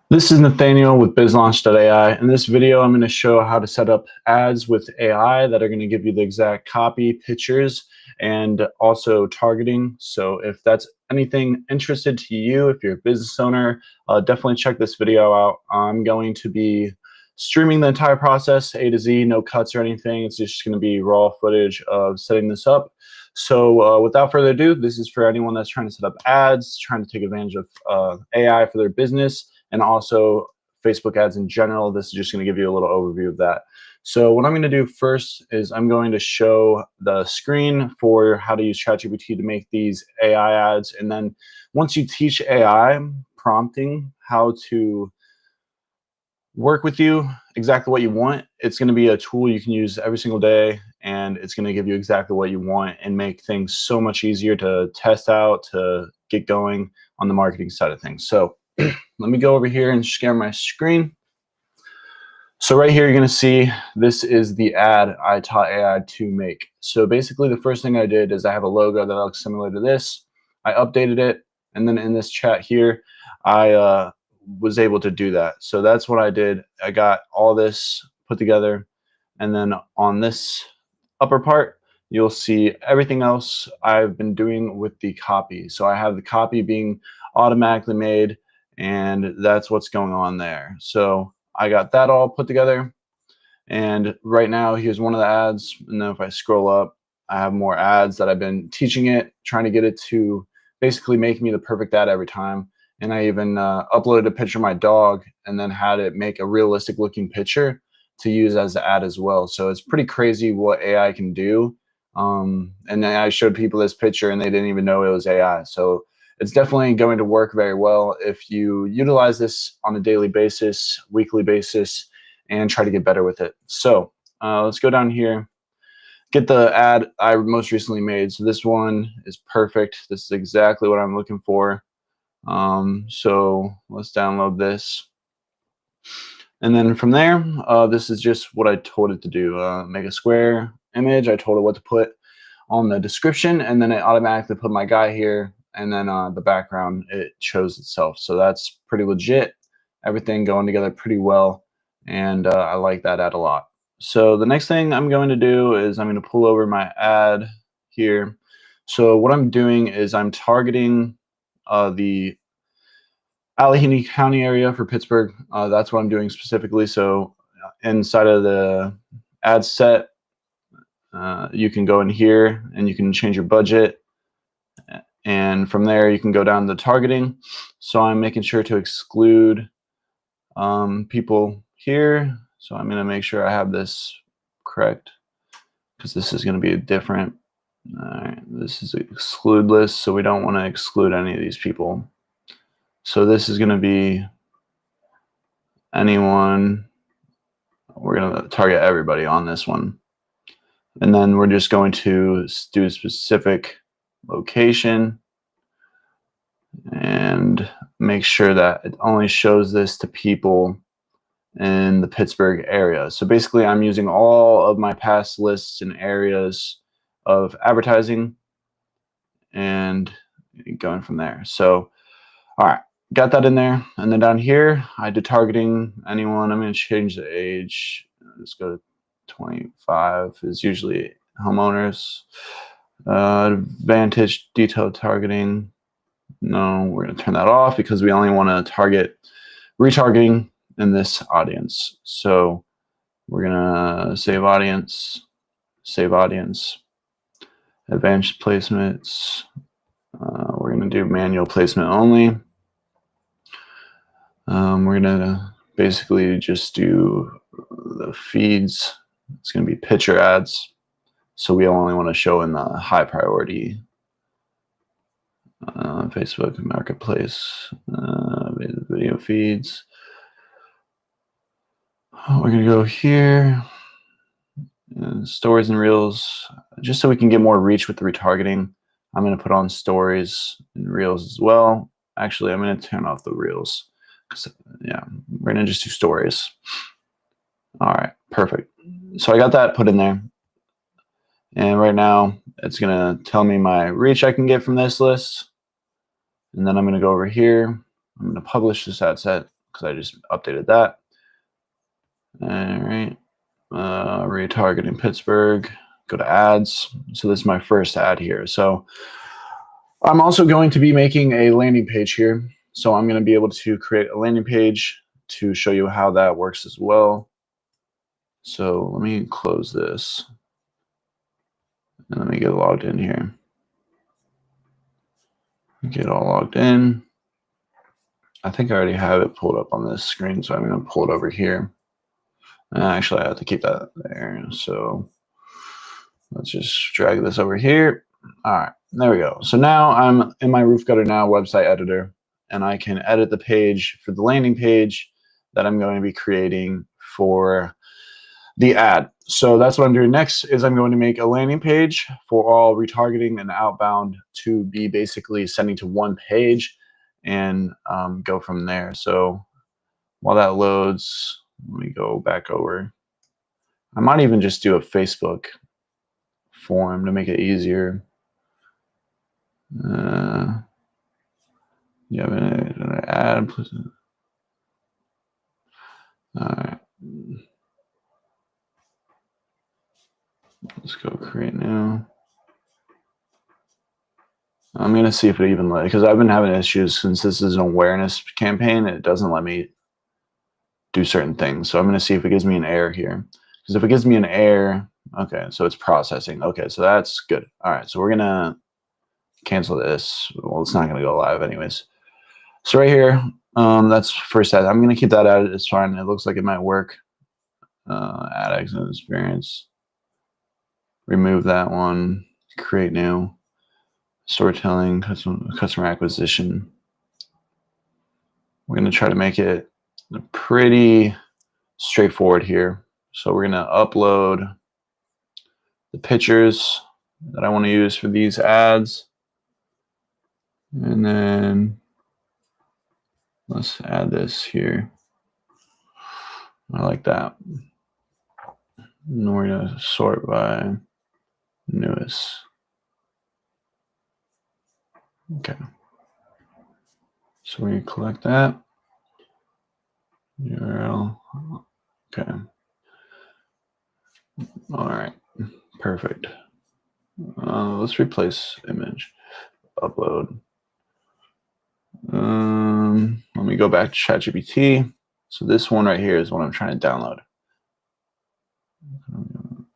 This is Nathaniel with BizLaunch.AI. In this video, I'm going to show how to set up ads with AI that are going to give you the exact copy, pictures, and also targeting. So if that's anything interested to you, if you're a business owner, definitely check this video out. I'm going to be streaming the entire process, A to Z, no cuts or anything. It's just going to be raw footage of setting this up. So without further ado, this is for anyone that's trying to set up ads, trying to take advantage of AI for their business, and also Facebook ads in general. This is just going to give you a little overview of that. So what I'm going to do first is I'm going to show the screen for how to use ChatGPT to make these AI ads. And then once you teach AI prompting how to work with you exactly what you want, it's going to be a tool you can use every single day, and it's going to give you exactly what you want and make things so much easier to test out, to get going on the marketing side of things. So let me go over here and share my screen. So right here, you're going to see this is the ad I taught AI to make. So basically, the first thing I did is I have a logo that looks similar to this. I updated it, and then in this chat here, I was able to do that. So that's what I did. I got all this put together, and then on this upper part, you'll see everything else I've been doing with the copy. So I have the copy being automatically made, and that's what's going on there. So I got that all put together, and right now here's one of the ads. And then if I scroll up, I have more ads that I've been teaching it, trying to get it to basically make me the perfect ad every time. And I even uploaded a picture of my dog and then had it make a realistic looking picture to use as the ad as well. So it's pretty crazy what AI can do. And then I showed people this picture and they didn't even know it was AI. So it's definitely going to work very well if you utilize this on a daily basis, weekly basis, and try to get better with it. So let's go down here, get the ad I most recently made. So this one is perfect. This is exactly what I'm looking for. So let's download this. And then from there, this is just what I told it to do. Make a square image. I told it what to put on the description, and then it automatically put my guy here, and then the background, it shows itself. So that's pretty legit. Everything going together pretty well, and I like that ad a lot. So the next thing I'm going to do is I'm going to pull over my ad here. So what I'm doing is I'm targeting the Allegheny County area for Pittsburgh. That's what I'm doing specifically. So inside of the ad set, you can go in here and you can change your budget. And from there, you can go down to the targeting. So I'm making sure to exclude people here. So I'm going to make sure I have this correct, because this is going to be different. All right, this is an exclude list, so we don't want to exclude any of these people. So this is going to be anyone. We're going to target everybody on this one. And then we're just going to do a specific location and make sure that it only shows this to people in the Pittsburgh area. So basically, I'm using all of my past lists and areas of advertising and going from there. So, all right, got that in there. And then down here, I did targeting anyone. I'm going to change the age. Let's go to 25 is usually homeowners. Advantage detailed targeting. No, we're going to turn that off because we only want to target retargeting in this audience. So we're going to save audience, advanced placements. We're going to do manual placement only. We're going to basically just do the feeds. It's going to be picture ads. So we only want to show in the high priority Facebook Marketplace, video feeds. We're going to go here, and stories and reels, just so we can get more reach with the retargeting. I'm going to put on stories and reels as well. Actually, I'm going to turn off the reels, because yeah, we're going to just do stories. All right, perfect. So I got that put in there. And right now, it's going to tell me my reach I can get from this list. And then I'm going to go over here. I'm going to publish this ad set, because I just updated that. All right, retargeting Pittsburgh, go to ads. So this is my first ad here. So I'm also going to be making a landing page here. So I'm going to be able to create a landing page to show you how that works as well. So let me close this and let me get logged in here. Get all logged in. I think I already have it pulled up on this screen, so I'm going to pull it over here. Actually, I have to keep that there. So let's just drag this over here. All right, there we go. So now I'm in my Roof Gutter Now website editor, and I can edit the page for the landing page that I'm going to be creating for the ad. So that's what I'm doing next is I'm going to make a landing page for all retargeting and outbound to be basically sending to one page and go from there. So while that loads, let me go back over. I might even just do a Facebook form to make it easier. You have an ad. All right. Let's go create new. I'm going to see if it even let, because I've been having issues since this is an awareness campaign. It doesn't let me do certain things. So I'm going to see if it gives me an error here. Because if it gives me an error, okay, so it's processing. Okay, so that's good. All right, so we're going to cancel this. Well, it's not going to go live anyways. So right here, that's first ad. I'm going to keep that ad. It's fine. It looks like it might work. Ad exit experience. Remove that one. Create new. Storytelling, customer acquisition. We're going to try to make it pretty straightforward here. So we're going to upload the pictures that I want to use for these ads. And then let's add this here. I like that. And we're going to sort by newest. Okay. So we collect that. URL. Okay. All right. Perfect. Let's replace image. Upload. Let me go back to ChatGPT. So this one right here is what I'm trying to download.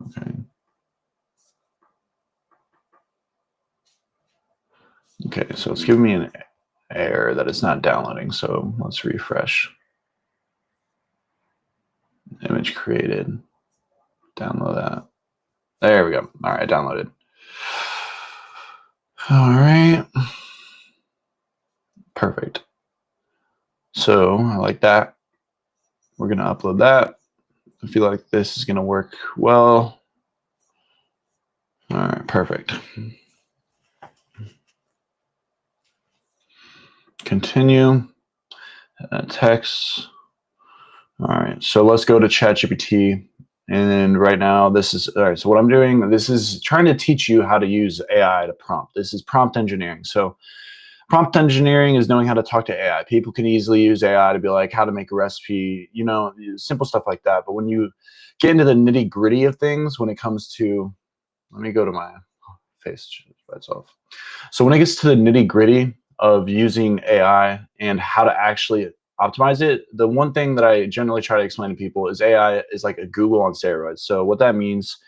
Okay. Okay, so it's giving me an error that it's not downloading. So let's refresh. Image created. Download that. There we go. All right, downloaded. All right. Perfect. So I like that. We're going to upload that. I feel like this is going to work well. All right, perfect. Continue. Text. All right, so let's go to ChatGPT. And then right now, this is, all right, so what I'm doing, this is trying to teach you how to use AI to prompt. This is prompt engineering. So prompt engineering is knowing how to talk to AI. People can easily use AI to be like how to make a recipe, you know, simple stuff like that. But when you get into the nitty gritty of things, when it comes to, let me go to my face by itself. So when it gets to the nitty gritty of using AI and how to actually optimize it, the one thing that I generally try to explain to people is AI is like a Google on steroids. So what that means,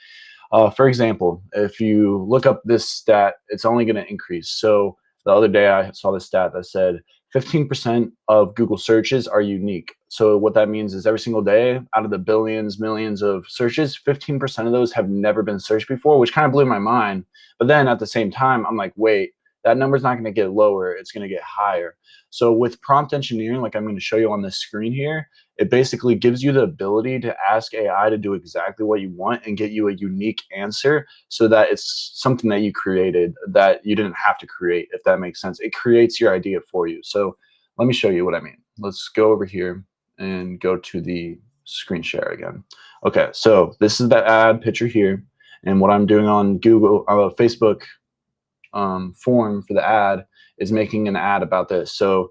for example, if you look up this stat, it's only going to increase. So the other day I saw this stat that said 15% of Google searches are unique. So what that means is every single day out of the billions, millions of searches, 15% of those have never been searched before, which kind of blew my mind. But then at the same time, I'm like, wait, that number's not going to get lower. It's going to get higher. So with prompt engineering, like I'm going to show you on this screen here, it basically gives you the ability to ask AI to do exactly what you want and get you a unique answer so that it's something that you created that you didn't have to create, if that makes sense. It creates your idea for you. So let me show you what I mean. Let's go over here and go to the screen share again. Okay, so this is the ad picture here. And what I'm doing on Google, Facebook form for the ad is making an ad about this. So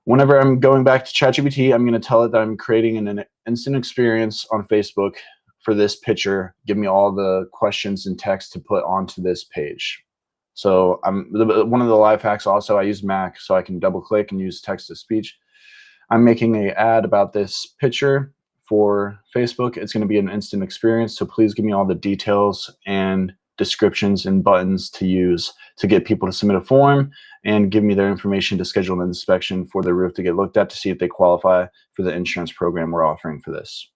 Whenever I'm going back to ChatGPT, I'm going to tell it that I'm creating an instant experience on Facebook for this picture. Give me all the questions and text to put onto this page. So one of the life hacks also, I use Mac, so I can double click and use text to speech. I'm making an ad about this picture for Facebook. It's going to be an instant experience, so please give me all the details and descriptions and buttons to use to get people to submit a form and give me their information to schedule an inspection for their roof to get looked at to see if they qualify for the insurance program we're offering for this.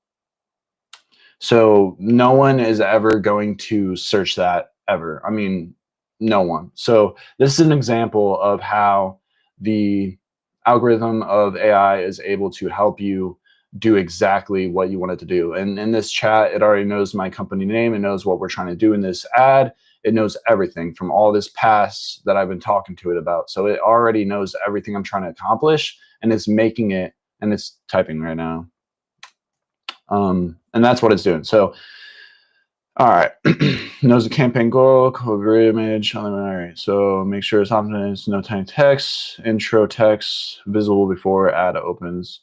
So no one is ever going to search that ever. I mean, no one. So this is an example of how the algorithm of AI is able to help you do exactly what you want it to do. And in this chat, it already knows my company name. It knows what we're trying to do in this ad. It knows everything from all this past that I've been talking to it about. So it already knows everything I'm trying to accomplish, and it's making it, and it's typing right now. And that's what it's doing. So, all right, knows the campaign goal, cover image. All right, so make sure it's optimized, no tiny text, intro text, visible before ad opens.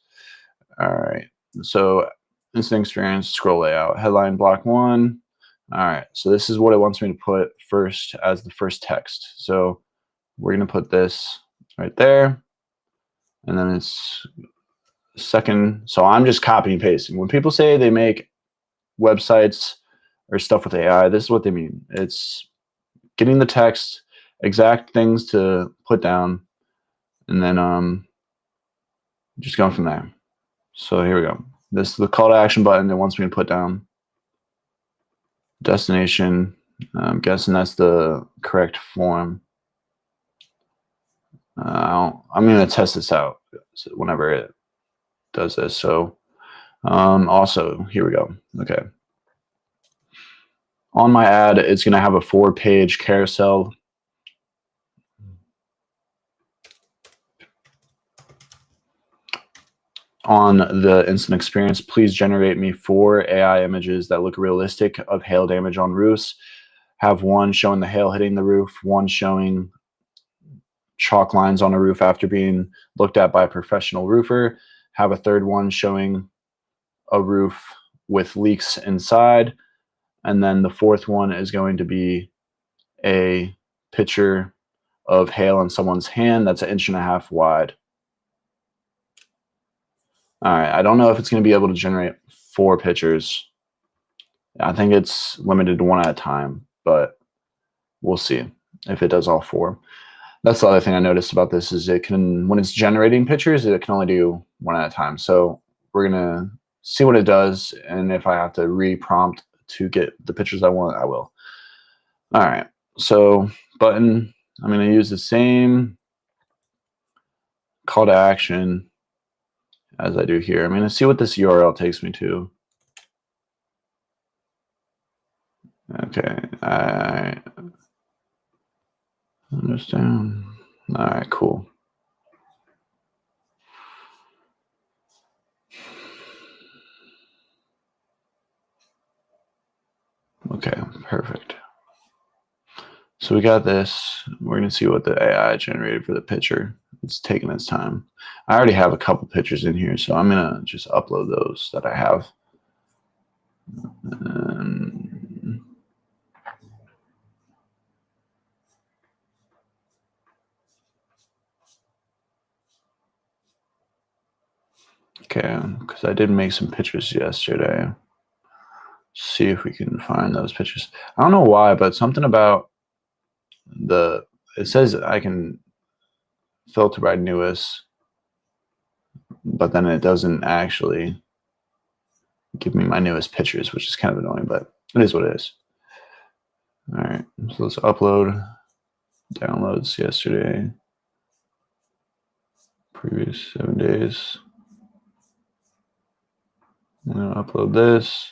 All right, so instant experience, scroll layout, headline block 1. All right, so this is what it wants me to put first as the first text. So we're gonna put this right there, and then it's second. So I'm just copying and pasting. When people say they make websites or stuff with AI, this is what they mean. It's getting the text, exact things to put down, and then just going from there. So here we go. This is the call to action button that wants me to put down. Destination, I'm guessing that's the correct form. I'm going to test this out whenever it does this. So also, here we go. Okay. On my ad, it's going to have a 4-page carousel. On the instant experience, please generate me 4 AI images that look realistic of hail damage on roofs. Have one showing the hail hitting the roof, one showing chalk lines on a roof after being looked at by a professional roofer. Have a third one showing a roof with leaks inside. And then the fourth one is going to be a picture of hail in someone's hand that's 1.5 inches wide. All right, I don't know if it's going to be able to generate 4 pictures. I think it's limited to 1 at a time, but we'll see if it does all 4. That's the other thing I noticed about this is it can, when it's generating pictures, it can only do 1 at a time. So we're going to see what it does, and if I have to re-prompt to get the pictures I want, I will. All right, so button, I'm going to use the same call to action as I do here. I'm going to see what this URL takes me to. Okay, I understand. All right, cool. Okay, perfect. So we got this. We're going to see what the AI generated for the picture. It's taking its time. I already have a couple pictures in here, so I'm going to just upload those that I have. Okay, because I did make some pictures yesterday. See if we can find those pictures. I don't know why, but something about it says I can filter by newest, but then it doesn't actually give me my newest pictures, which is kind of annoying, but it is what it is. All right, so let's upload downloads yesterday, previous 7 days. I'm gonna upload this,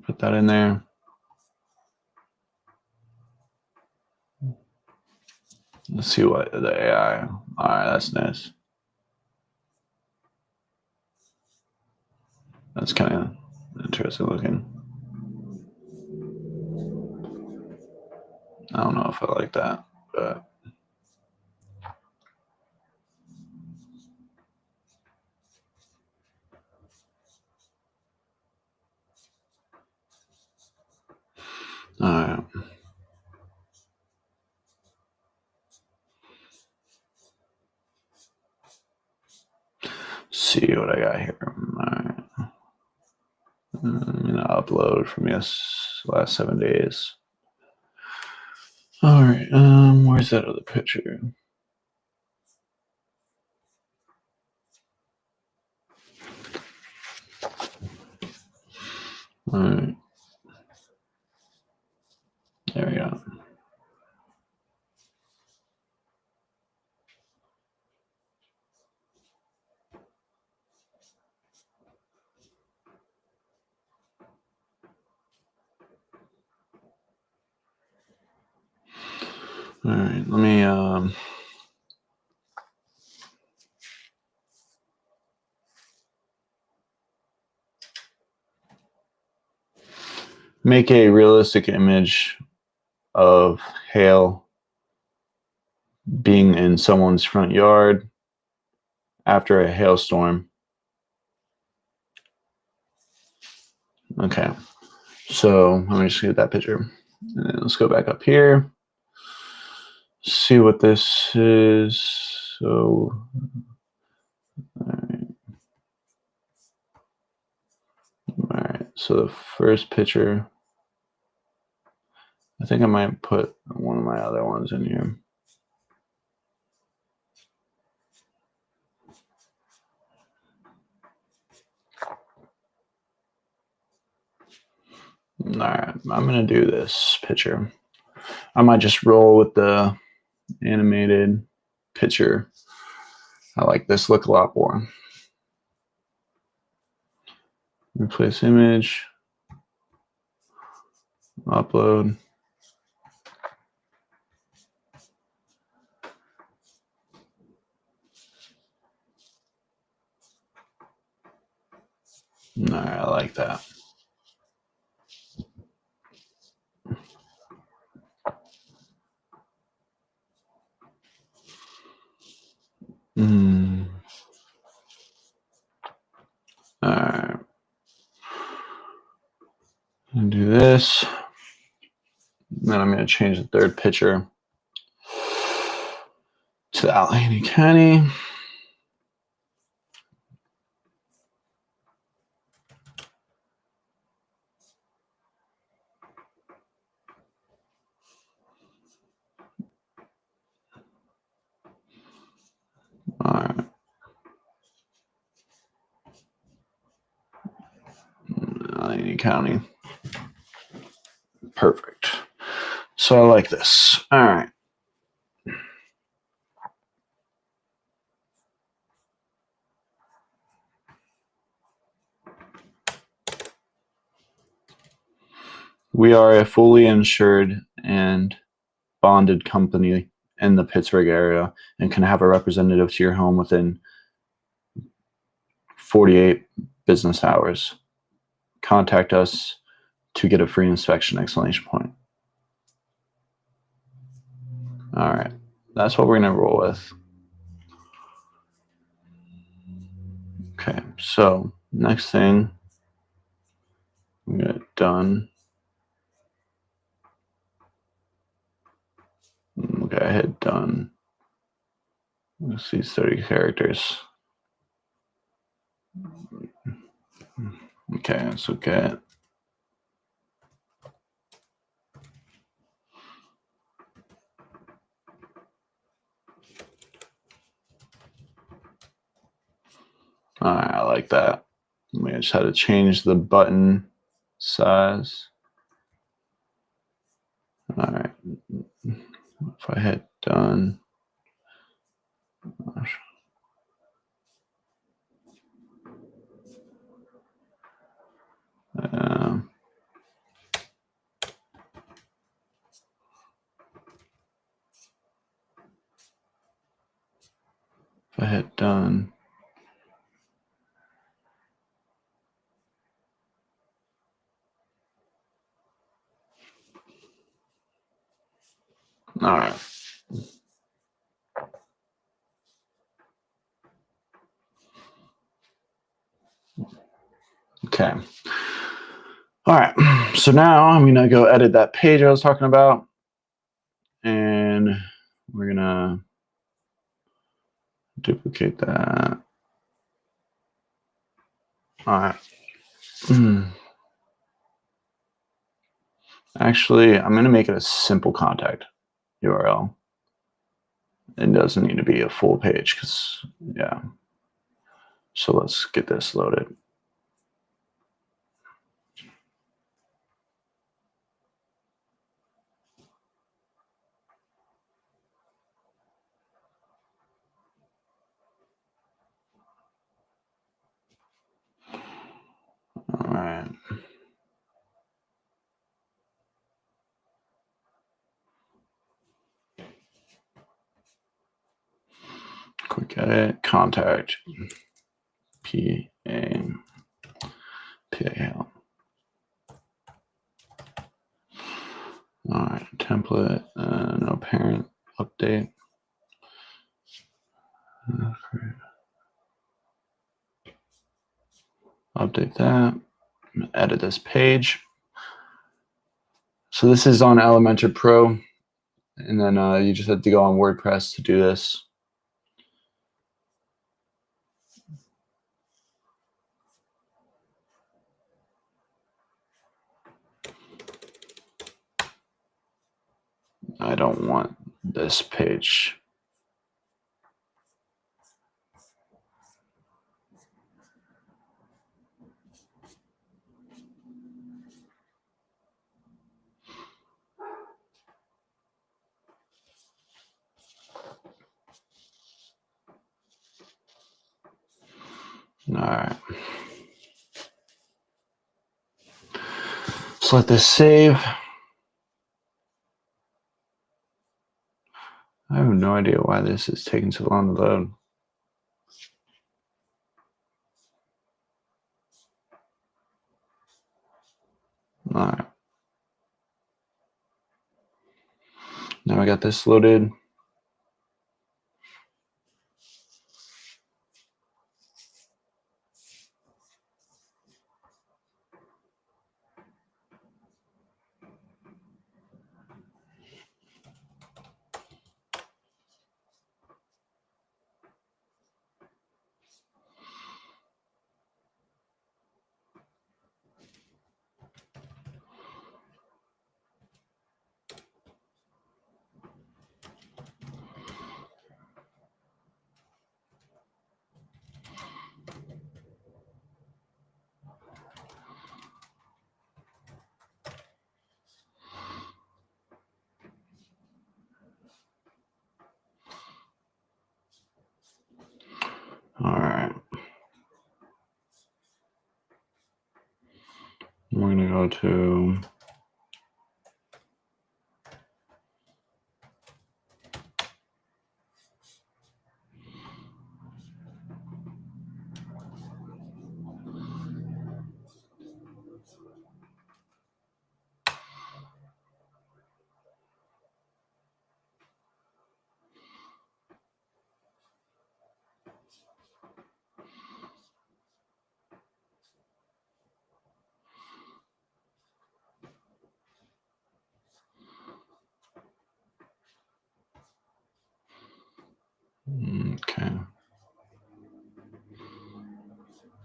put that in there. Let's see what the AI, all right, that's nice. That's kind of interesting looking. I don't know if I like that, but see what I got here. All right. I'm gonna upload from last 7 days. All right. Where's that other picture? All right. There we go. All right. Let me make a realistic image of hail being in someone's front yard after a hailstorm. Okay, so let me just get that picture. And then let's go back up here. See what this is. So, all right. So the first picture, I think I might put one of my other ones in here. All right, I'm gonna do this picture. I might just roll with the animated picture. I like this look a lot more. Replace image, upload. All right, I like that. All right. And do this. Then I'm going to change the third picture to Allegheny County. All right. Allegheny County. Perfect. So I like this. All right. We are a fully insured and bonded company in the Pittsburgh area and can have a representative to your home within 48 business hours. Contact us to get a free inspection, exclamation point. All right. That's what we're going to roll with. Okay. So next thing, we get done. Okay, I hit done. Let's see, 30 characters. Okay, let's look at. All right, I like that. I just had to change the button size. All right. If I hit done. If I hit done. All right. Okay. All right. So now I'm going to go edit that page I was talking about. And we're going to duplicate that. All right. Actually, I'm going to make it a simple contact URL. It doesn't need to be a full page because, yeah. So let's get this loaded. All right. Quick edit, contact, PAL. All right, template, no parent, update. Okay. Update that, edit this page. So this is on Elementor Pro, and then you just have to go on WordPress to do this. I don't want this page. All right. So let this save. I have no idea why this is taking so long to load. All right. Now I got this loaded. All right. We're going to go to okay.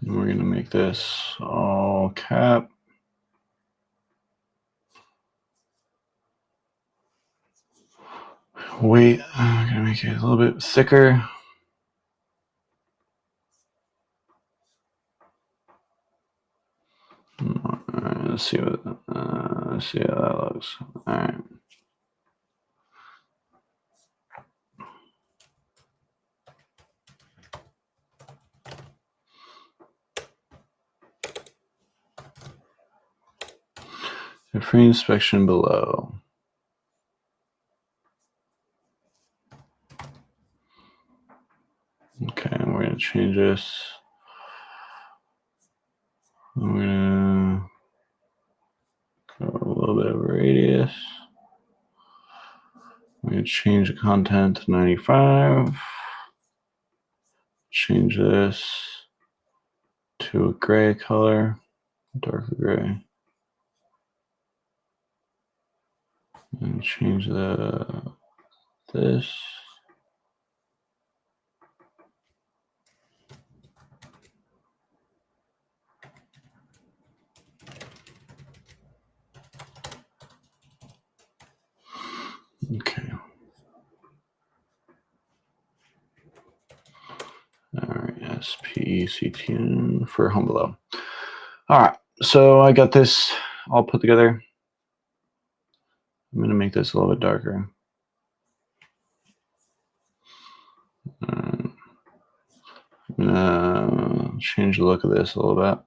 We're going to make this all cap. Wait, I'm going to make it a little bit thicker. All right, let's see let's see how that looks. All right. The free inspection below. Okay, we're going to change this. We're going to go a little bit of radius. We're going to change the content to 95. Change this to a gray color, darker gray. And change this. SPECT for home below. All right, so I got this all put together. I'm going to make this a little bit darker. I'm going to change the look of this a little bit.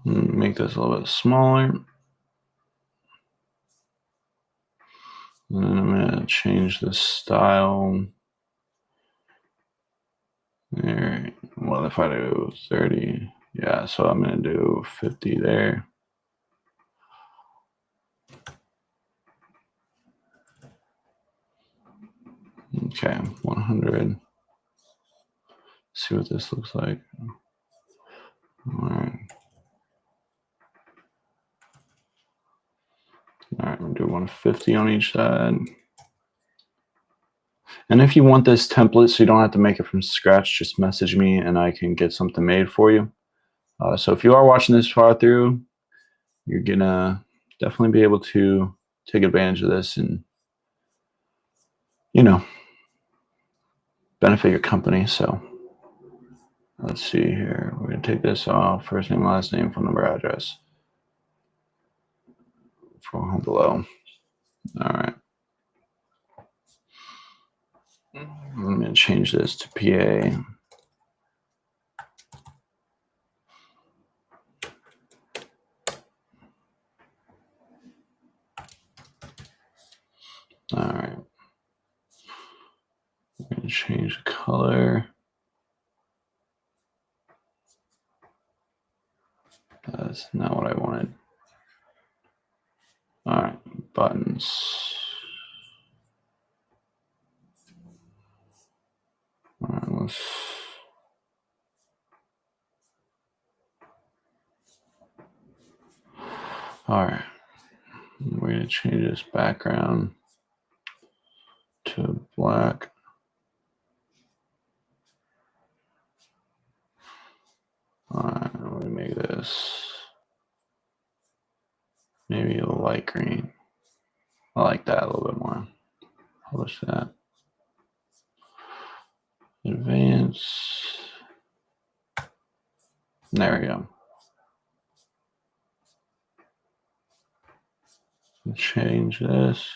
Make this a little bit smaller. And then I'm going to change the style. There. Well, if I do 30, yeah, so I'm going to do 50 there. Okay, 100. See what this looks like. All right. All right, we'll do 150 on each side. And if you want this template so you don't have to make it from scratch, just message me and I can get something made for you. So if you are watching this far through, you're gonna definitely be able to take advantage of this and, you know, benefit your company. So let's see here. We're gonna take this off. First name, last name, phone number, address. From below. All right. I'm gonna change this to PA. All right. I'm gonna change the color. That's not what I wanted. All right, buttons. All right, let's. All right, we're gonna change this background to black. All right, I'm gonna make this maybe a light green. I like that a little bit more. Publish that. Advance. There we go. Change this.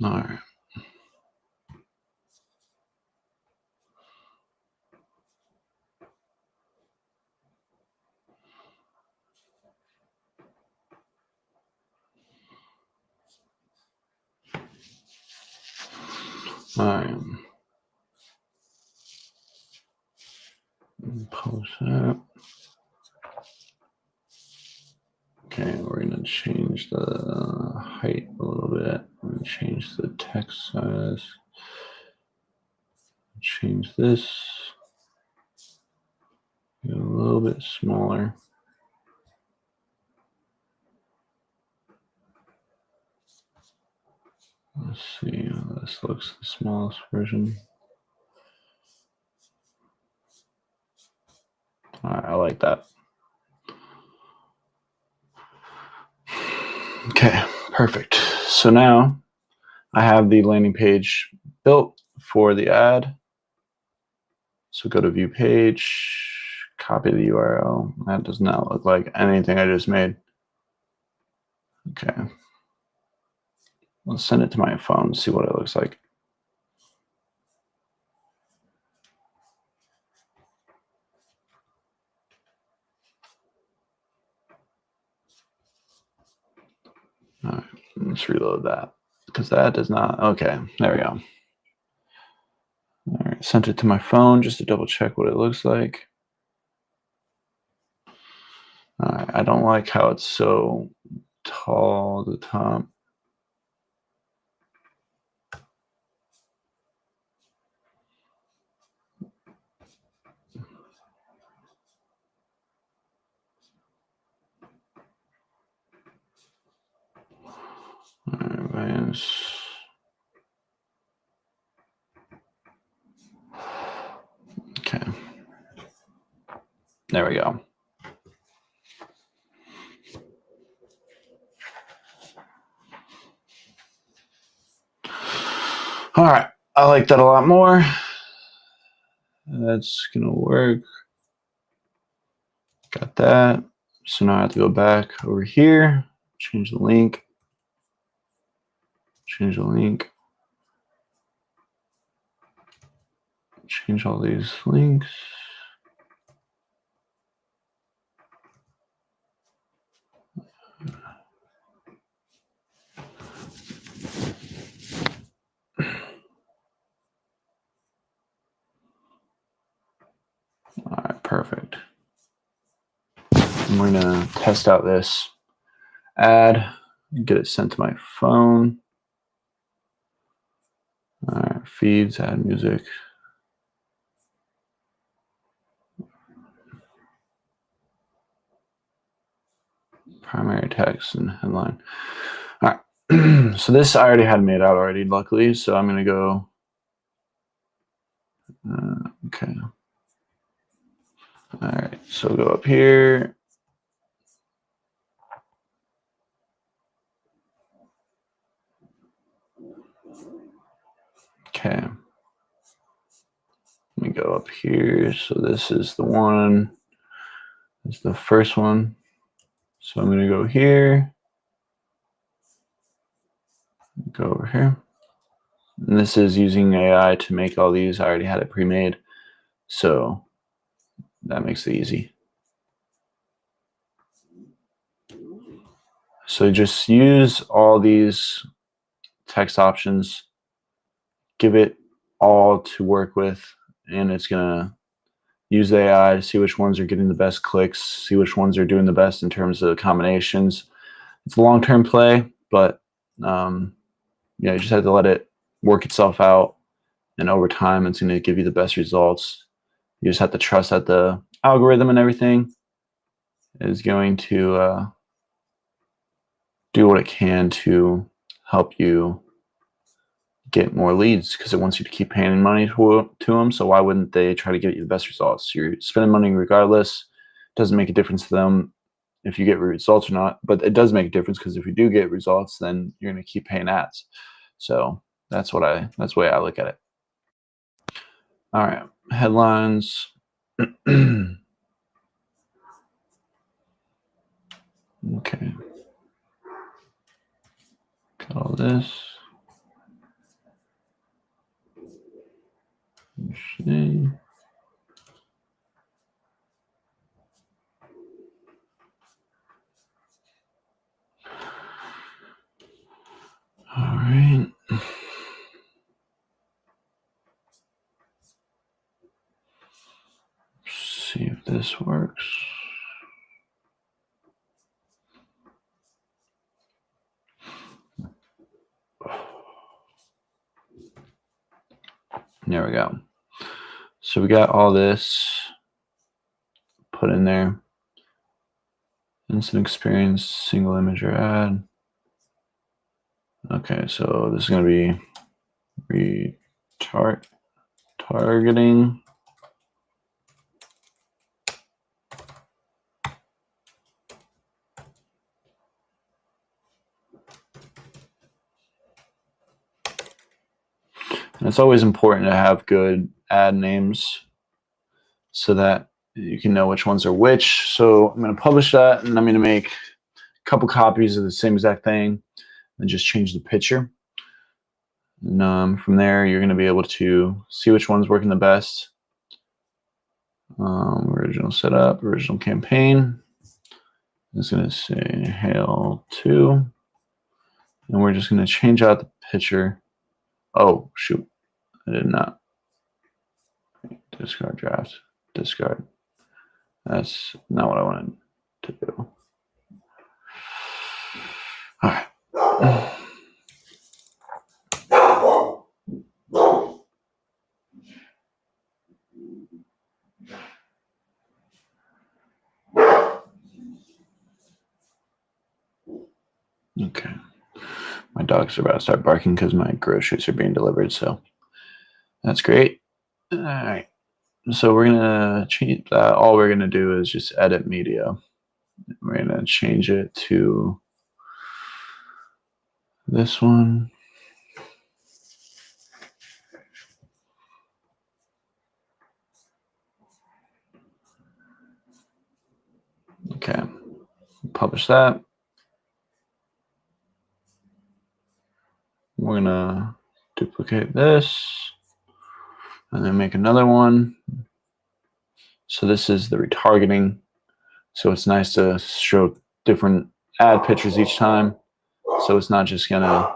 All right. All right. Post that. Okay, we're gonna change the height a little bit. We're gonna change the text size. Change this. Get a little bit smaller. Let's see how this looks, the smallest version. All right, I like that. Okay, perfect. So now I have the landing page built for the ad. So go to view page, copy the URL. That does not look like anything I just made. Okay. Let's send it to my phone and see what it looks like. All right, let's reload that because that does not. Okay, there we go. All right, sent it to my phone just to double check what it looks like. All right, I don't like how it's so tall at the top. this. Okay. There we go. All right. I like that a lot more. That's going to work. Got that. So now I have to go back over here, change the link, change the link, change all these links. All right, perfect. And we're gonna test out this ad, get it sent to my phone. All right, feeds, add music. Primary text and headline. All right, so this I already had made out already, luckily. So I'm gonna go, okay. All right, so go up here. Okay. Let me go up here. So this is the one. This is the first one. So I'm going to go here. Go over here. And this is using AI to make all these. I already had it pre-made. So that makes it easy. So just use all these text options. Give it all to work with. And it's going to use AI to see which ones are getting the best clicks, see which ones are doing the best in terms of combinations. It's a long-term play, but you just have to let it work itself out, and over time it's going to give you the best results. You just have to trust that the algorithm and everything is going to do what it can to help you get more leads, because it wants you to keep paying money to them. So why wouldn't they try to get you the best results? You're spending money regardless. It doesn't make a difference to them if you get results or not, but it does make a difference, because if you do get results, then you're going to keep paying ads. So that's the way I look at it. All right, headlines. Okay, got all this. Let's see. All right. See if this works. There we go. So we got all this put in there. Instant experience, single image or ad. Okay, so this is going to be targeting. And it's always important to have good ad names so that you can know which ones are which. So I'm going to publish that, and I'm going to make a couple copies of the same exact thing and just change the picture. And from there, you're going to be able to see which one's working the best. Original setup, original campaign. It's going to say Hail 2. And we're just going to change out the picture. Oh, shoot. I did not. Discard draft. Discard. That's not what I wanted to do. All right. Okay. My dogs are about to start barking because my groceries are being delivered, so that's great. All right. So we're gonna change that. All we're gonna do is just edit media. We're gonna change it to this one. Okay, publish that. We're gonna duplicate this and then make another one. So this is the retargeting. So it's nice to show different ad pictures each time. So it's not just gonna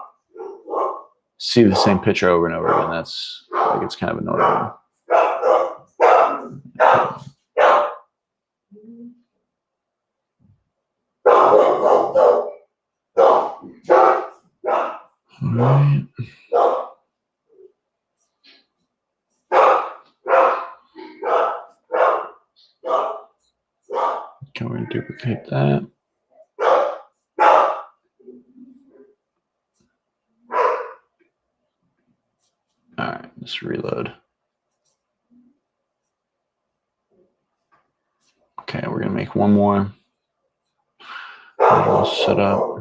see the same picture over and over again. That's like, it's kind of annoying. All right. Okay, we're gonna duplicate that. All right, let's reload. Okay, we're gonna make one more. All set up.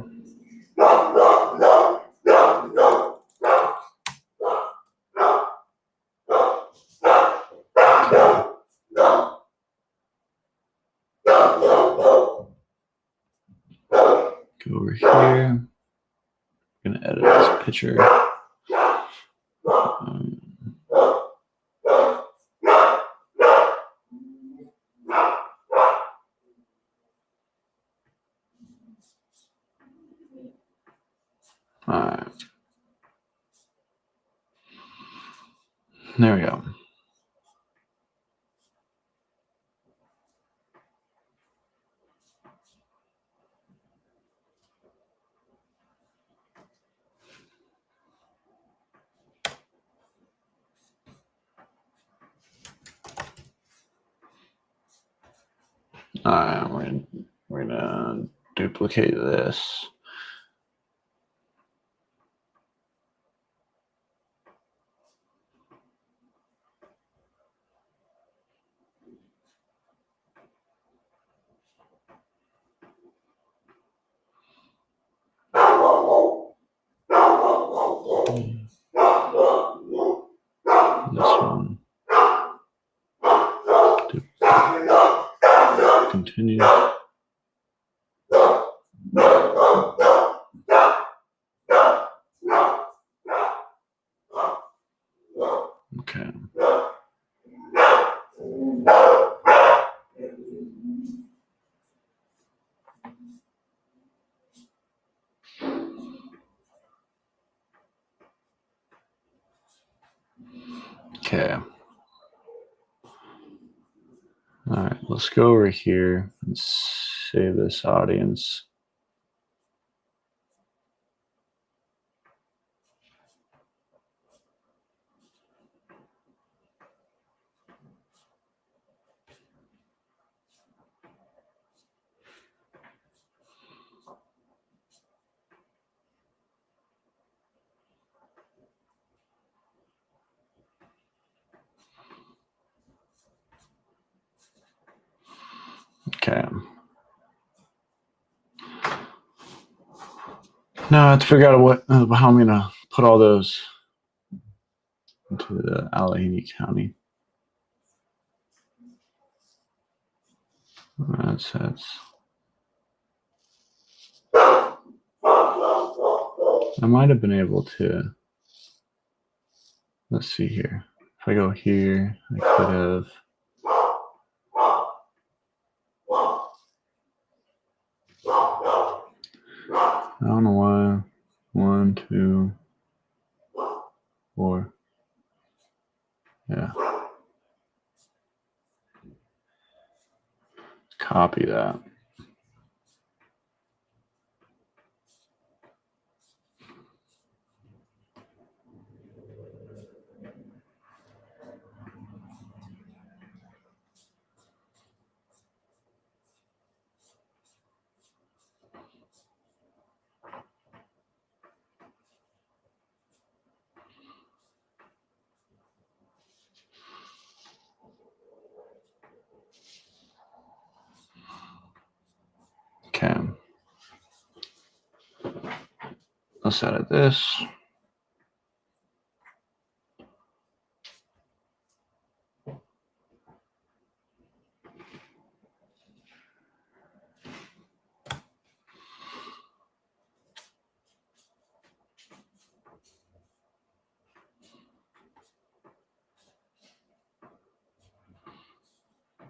Go over here. I'm gonna edit this picture. All right. There we go. All right, we're gonna duplicate this. This one. Continue. Okay. Okay. All right, let's go over here and save this audience. Okay. Now I have to figure out how I'm gonna put all those into the Allegheny County. That's I might have been able to. Let's see here. If I go here, I could have. I don't know why. 1, 2, 4. Yeah. Copy that. Okay. Let's edit this.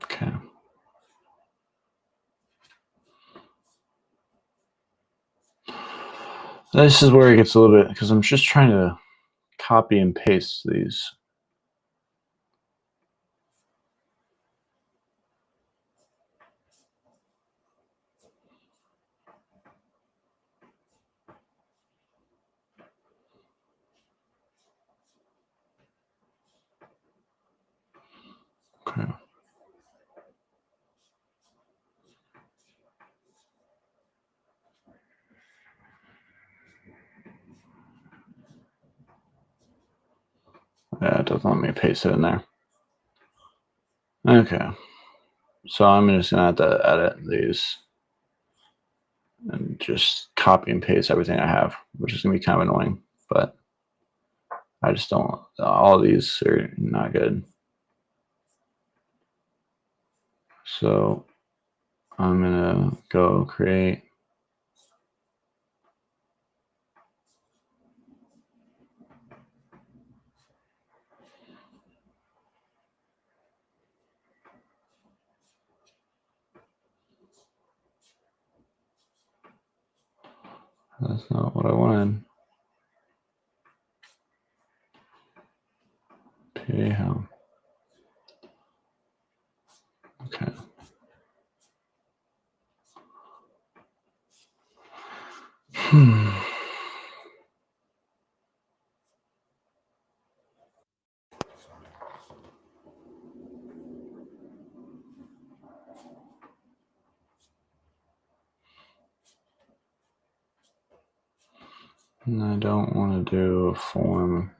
Okay. This is where it gets a little bit, because I'm just trying to copy and paste these. Okay. Yeah, it doesn't let me paste it in there. Okay. So I'm just gonna have to edit these and just copy and paste everything I have, which is gonna be kind of annoying, but I just don't, all these are not good. So I'm gonna go create. That's not what I wanted. Pay how? Okay. And I don't want to do a form.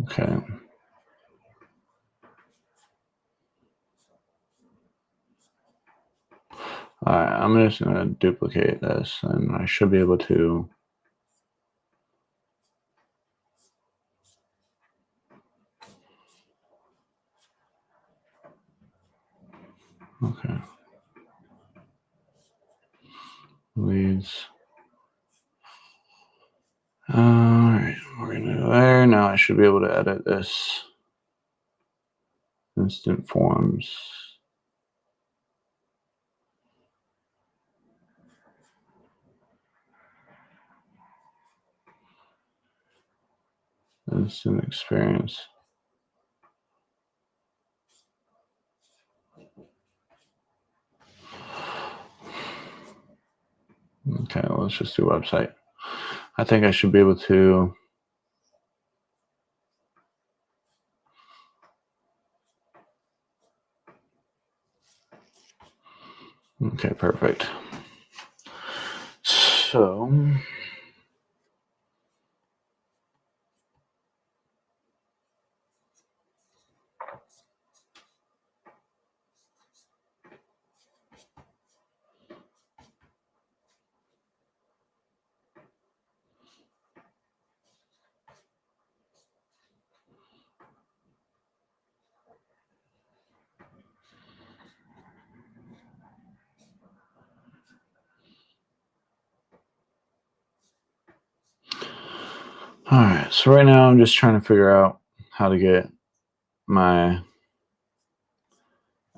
Okay. All right, I'm just gonna duplicate this, and I should be able to. Okay. Leads. All right, we're gonna go there. Now I should be able to edit this. Instant forms. Instant experience. Okay, well, let's just do website. I think I should be able to. Okay, perfect. So, all right. So right now I'm just trying to figure out how to get my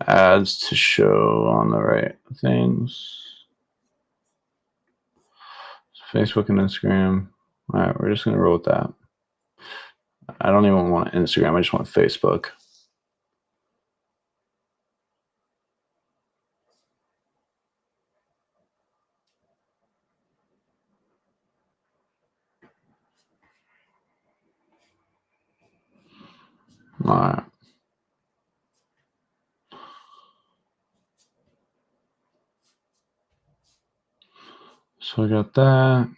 ads to show on the right things. Facebook and Instagram. All right, we're just gonna roll with that. I don't even want Instagram. I just want Facebook. All right. So I got that.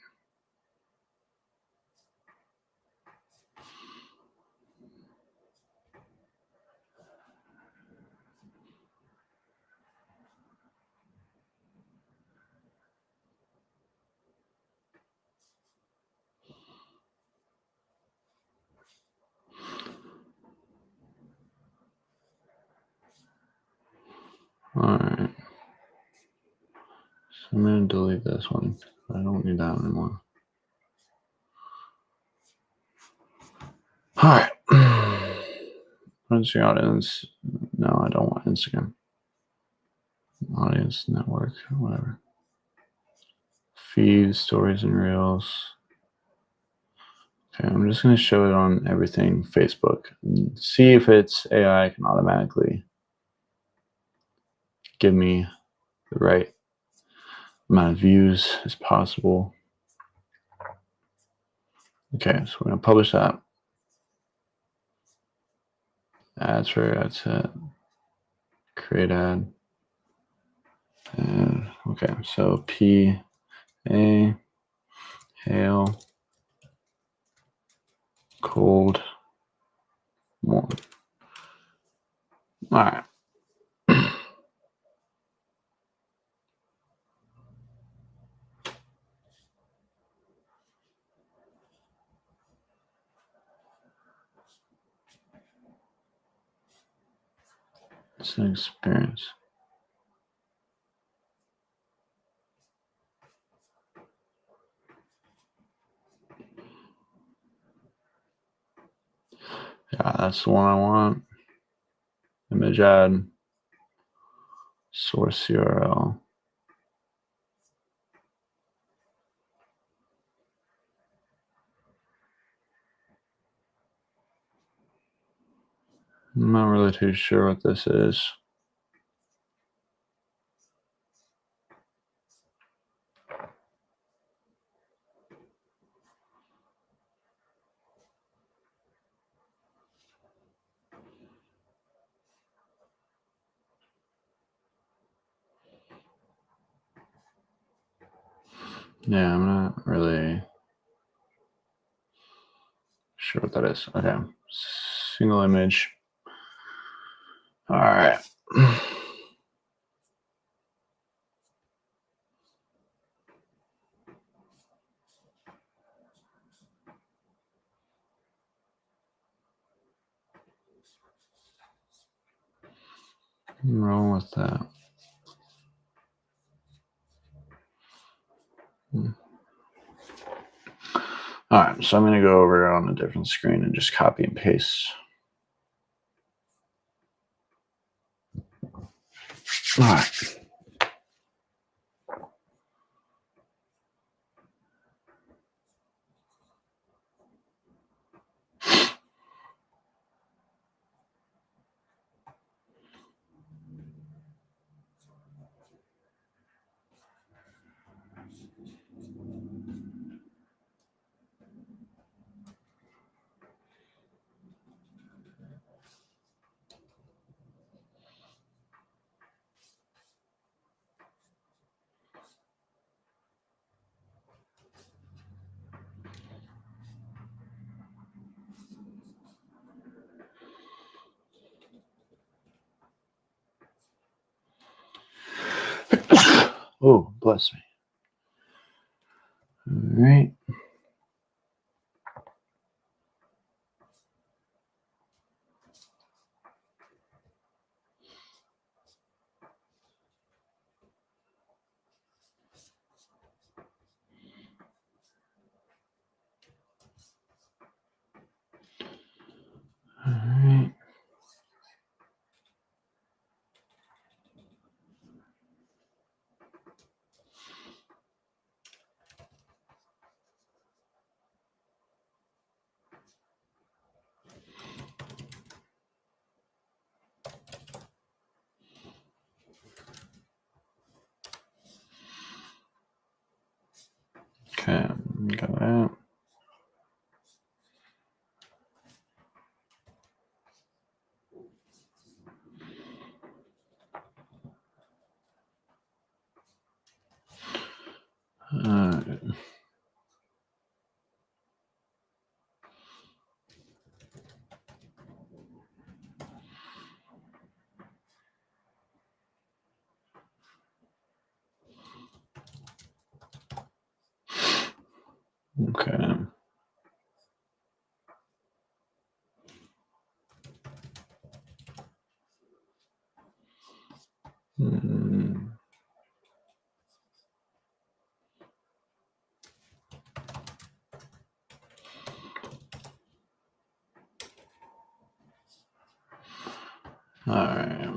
All right. So I'm going to delete this one. I don't need that anymore. All right. What's your audience? No, I don't want Instagram. Audience network, whatever. Feeds, stories, and reels. Okay, I'm just going to show it on everything Facebook and see if it's AI can automatically give me the right amount of views as possible. Okay, so we're going to publish that. Ads for ad set. Create ad. And okay, so P A hail cold warm. All right. It's an experience. Yeah, that's the one I want. Image ad. Source URL. I'm not really too sure what this is. Yeah, I'm not really sure what that is. Okay. Single image. All right. I'm rolling with that. All right, so I'm going to go over on a different screen and just copy and paste. All right. Oh, bless me. All right. All right. Okay, got that. Okay. All right.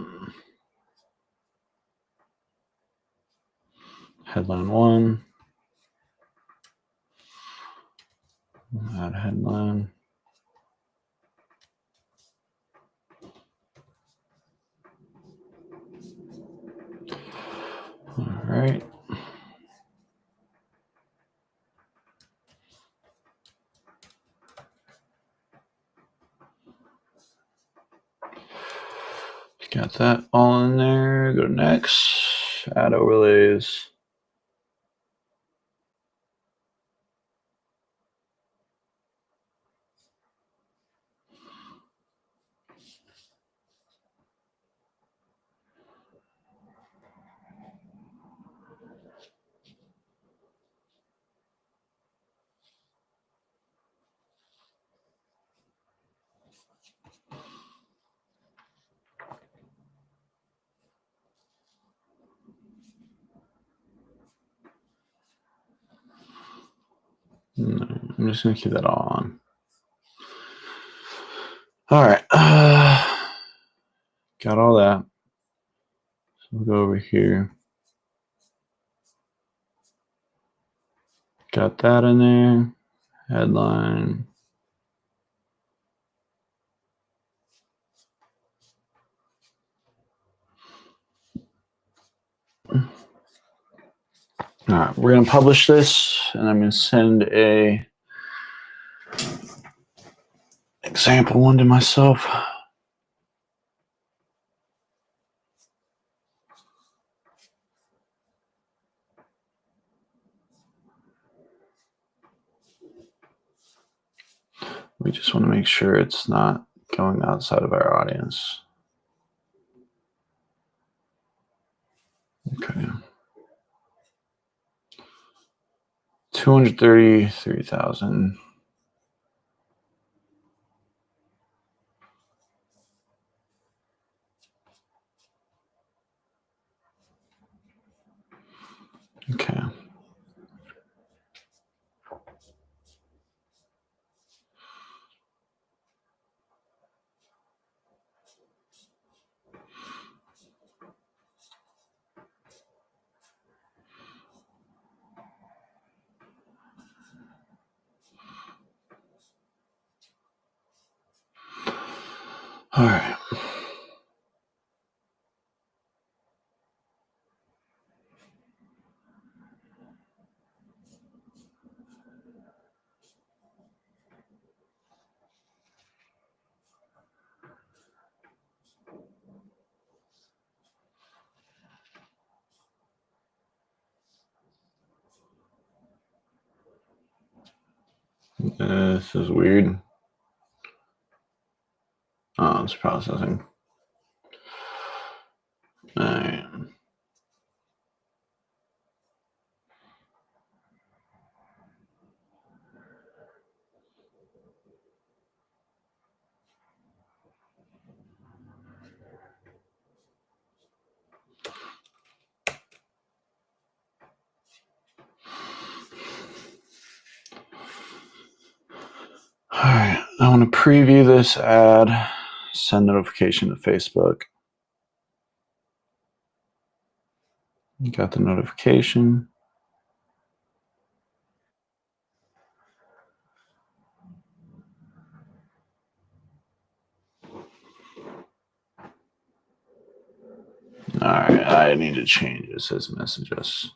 Headline 1. Add headline. All right. Got that all in there. Go to next. Add overlays. I'm just going to keep that all on. All right. Got all that. So we'll go over here. Got that in there. Headline. All right, we're going to publish this, and I'm going to send a example one to myself. We just want to make sure it's not going outside of our audience. Okay. 233,000. Okay. All right. This is weird. Oh, it's processing. All right. All right. I want to preview this ad, send notification to Facebook. Got the notification. All right, I need to change it. It says message us.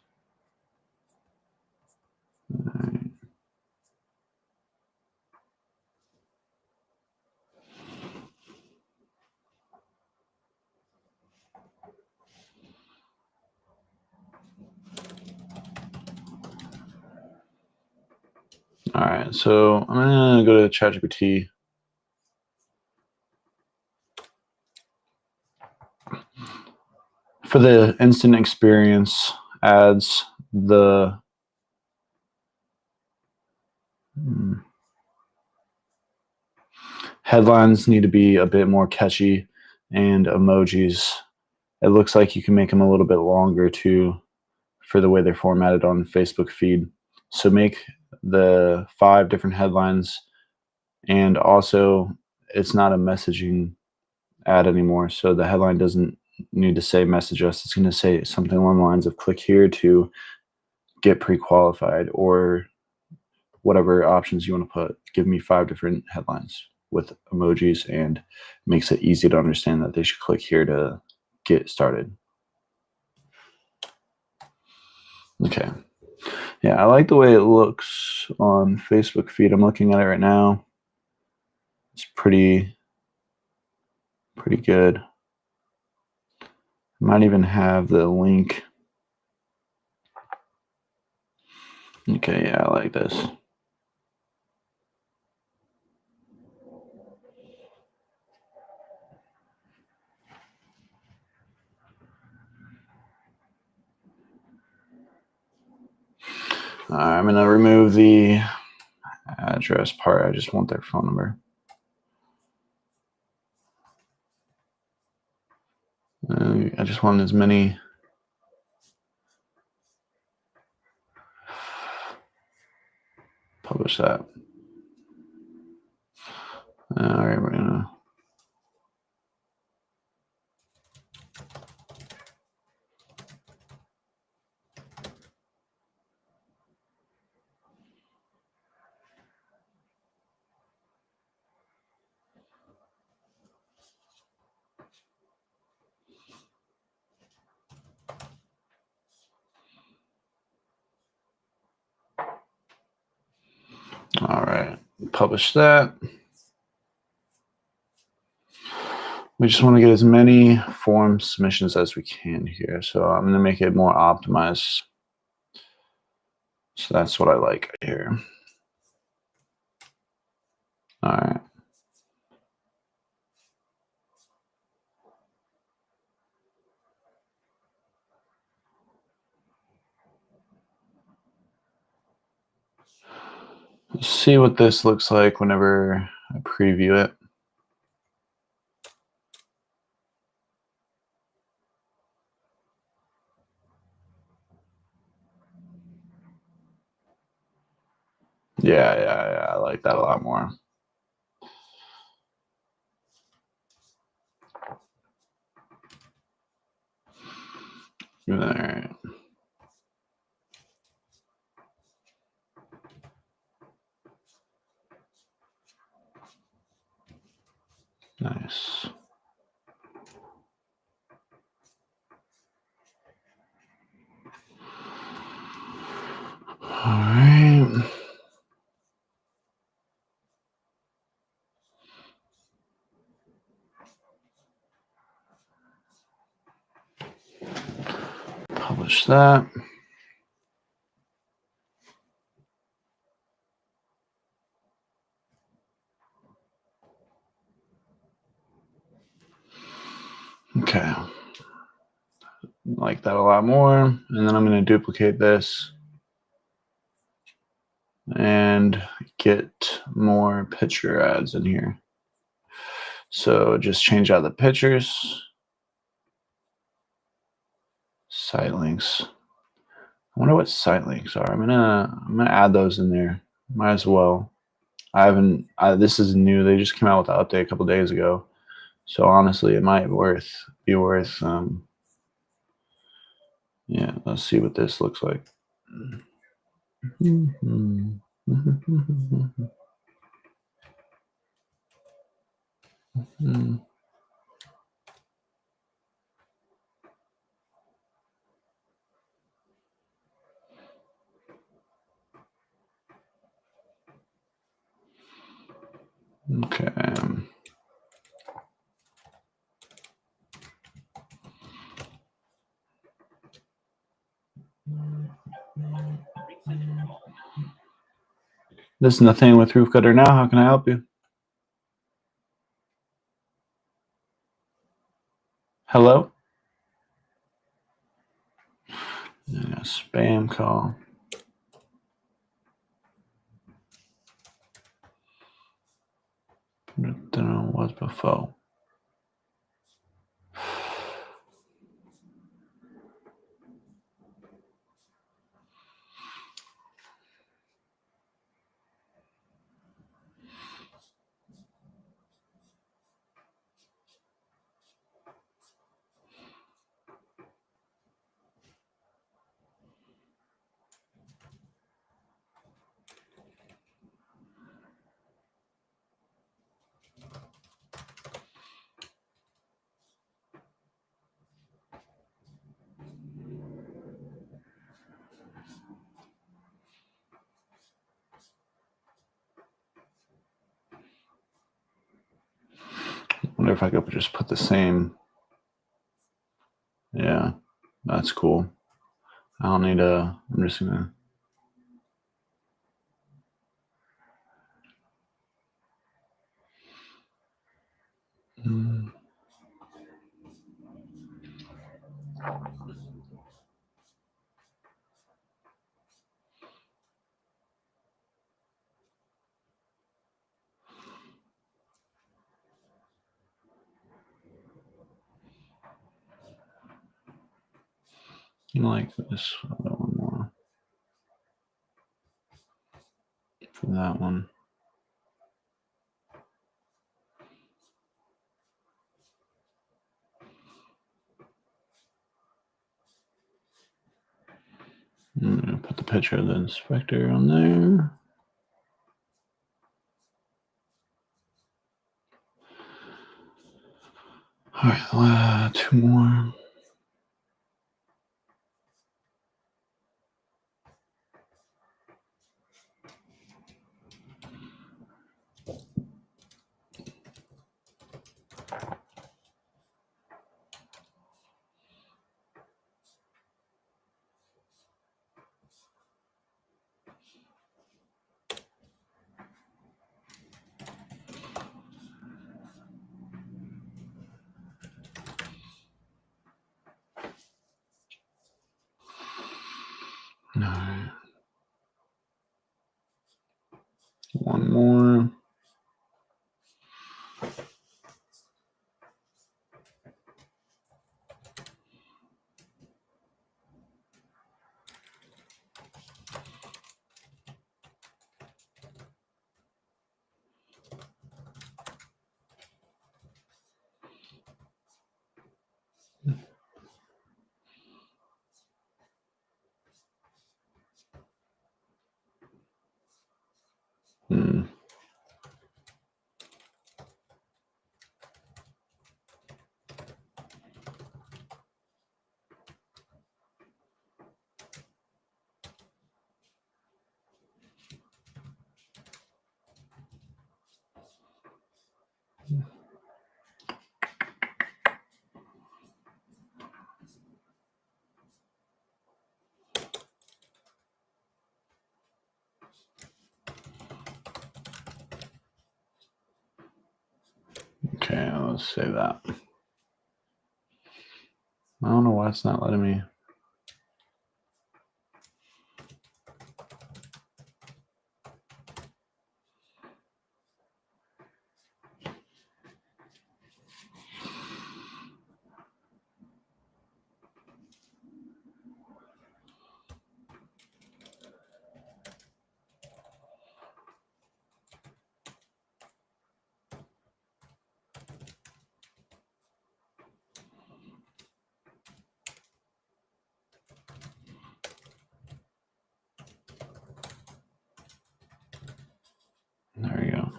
All right, so I'm gonna go to ChatGPT. For the instant experience ads, the headlines need to be a bit more catchy, and emojis. It looks like you can make them a little bit longer too for the way they're formatted on Facebook feed. So make the 5 different headlines, and also it's not a messaging ad anymore. So the headline doesn't need to say message us. It's going to say something along the lines of click here to get pre-qualified, or whatever options you want to put. Give me 5 different headlines with emojis, and makes it easy to understand that they should click here to get started. Okay. Yeah, I like the way it looks on Facebook feed. I'm looking at it right now. It's pretty good. Might even have the link. Okay, yeah, I like this. I'm going to remove the address part. I just want their phone number. I just want as many. Publish that. All right, we're gonna. All right, publish that. We just want to get as many form submissions as we can here. So I'm going to make it more optimized. So that's what I like here. All right. Let's see what this looks like whenever I preview it. Yeah, I like that a lot more. All right. Nice. All right. Publish that. Okay. Like that a lot more. And then I'm going to duplicate this and get more picture ads in here. So just change out the pictures. Site links. I wonder what site links are. I'm gonna add those in there. Might as well. This is new. They just came out with the update a couple days ago. So honestly, it might be worth. Yeah, let's see what this looks like. Okay. This is Nathaniel with Roof Cutter Now. How can I help you? Hello? Yeah, spam call. Don't know what's before. if I could just put the same. Yeah, that's cool. I don't need a, I'm just gonna. Like this other one more for that one. I'm gonna put the picture of the inspector on there. All right, 2 more. All right. 1 more. Okay, let's save that. I don't know why it's not letting me. There we go.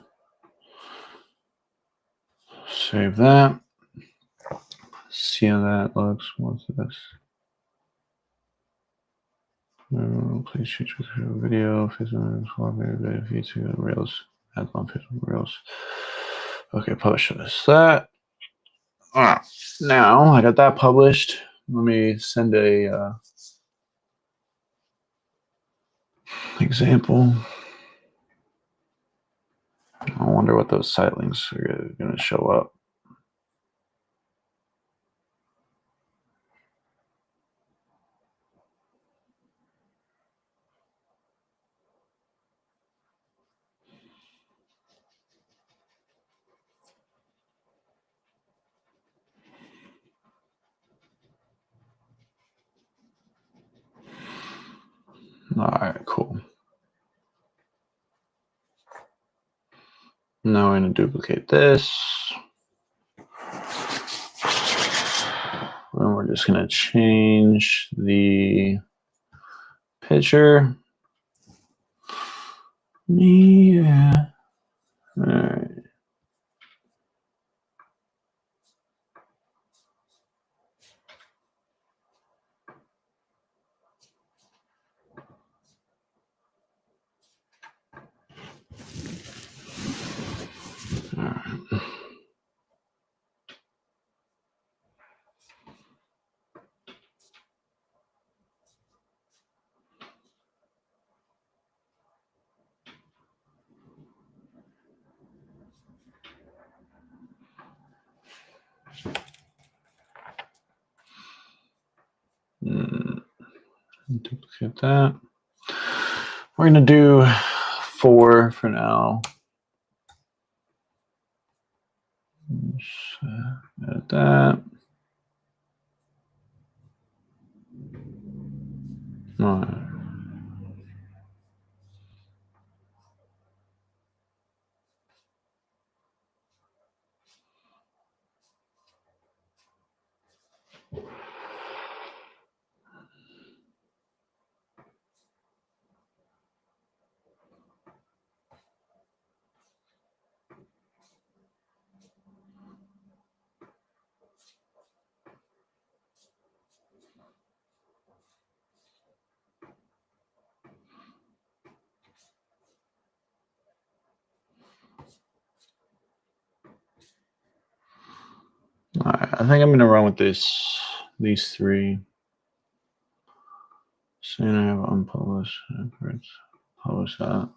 Save that. See how that looks. What's this? Please shoot your video, Facebook, video feed to Rails. Add on Facebook Rails. Okay, publish this. That. Now I got that published. Let me send a example. I wonder what those site links are going to show up. All right, cool. Now we're going to duplicate this. And we're just going to change the picture. Yeah. All right. All right. Duplicate that. We're going to do 4 for now. Edit that. All right. All right, I think I'm going to run with these 3. Saying I have unpublished. Publish that.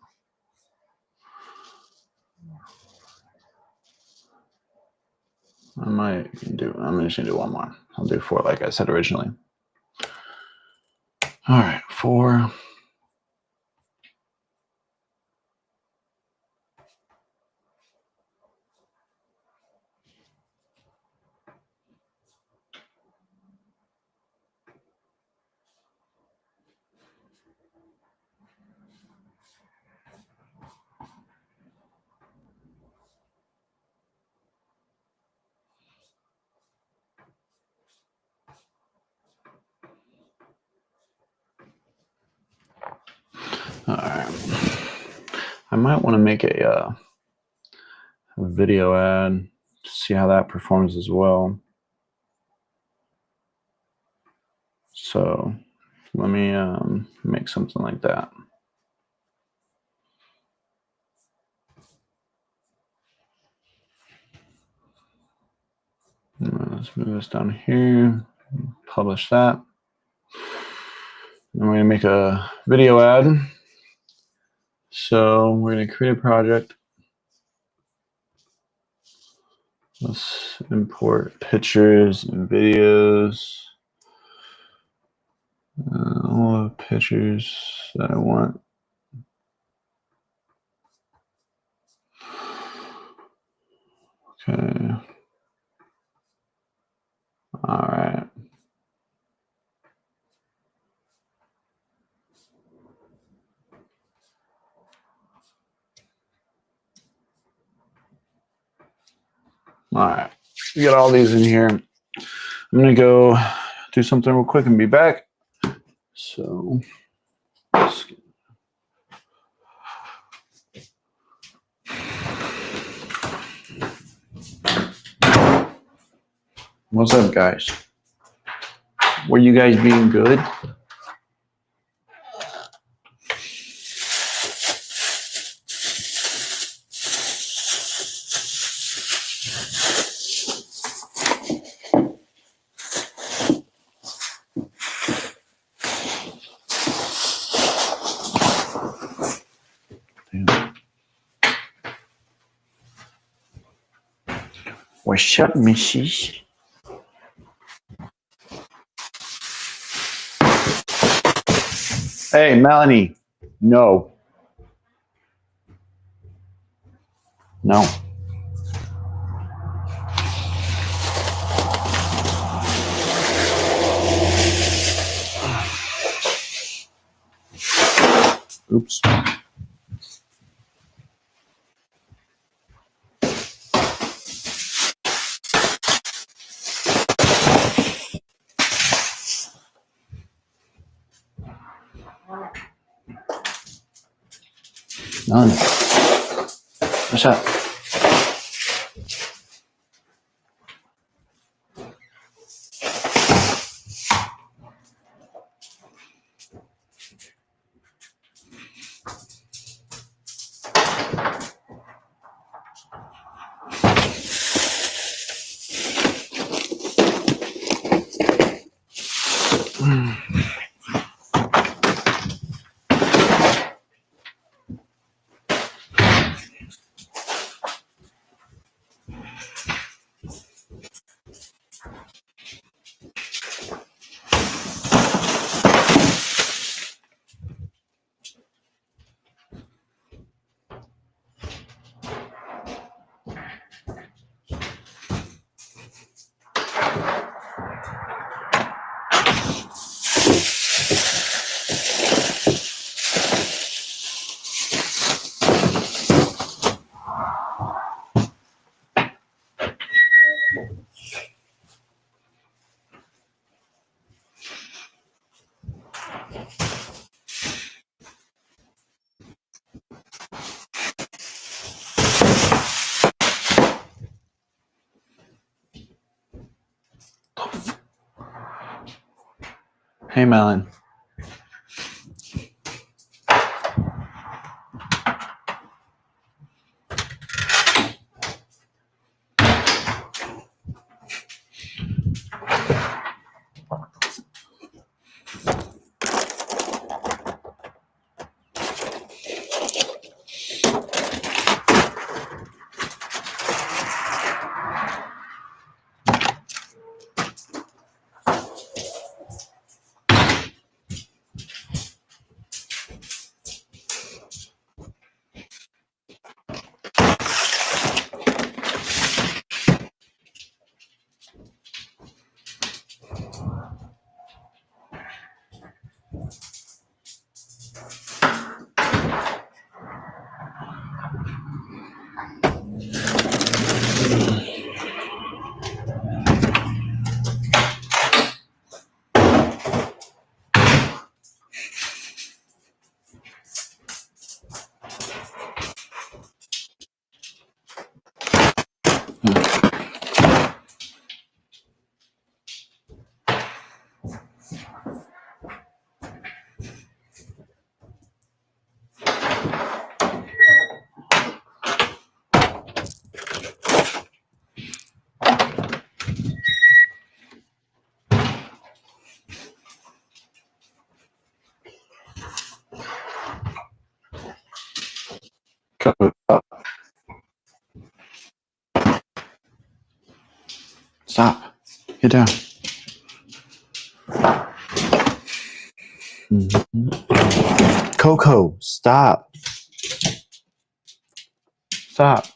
I'm just going to do 1 more. I'll do 4 like I said originally. All right, 4. All right. I might want to make a video ad to see how that performs as well. So let me make something like that. Let's move this down here, publish that. And we're going to make a video ad. So we're going to create a project. Let's import pictures and videos. All the pictures that I want. Okay. All right. All right. We got all these in here. I'm going to go do something real quick and be back. So what's up, guys? Were you guys being good? What's up, Mrs.? Hey, Melanie. No. No. Oops. None. What's up? Hey, Melon. Go up. Stop. Get down. Coco, stop. Stop.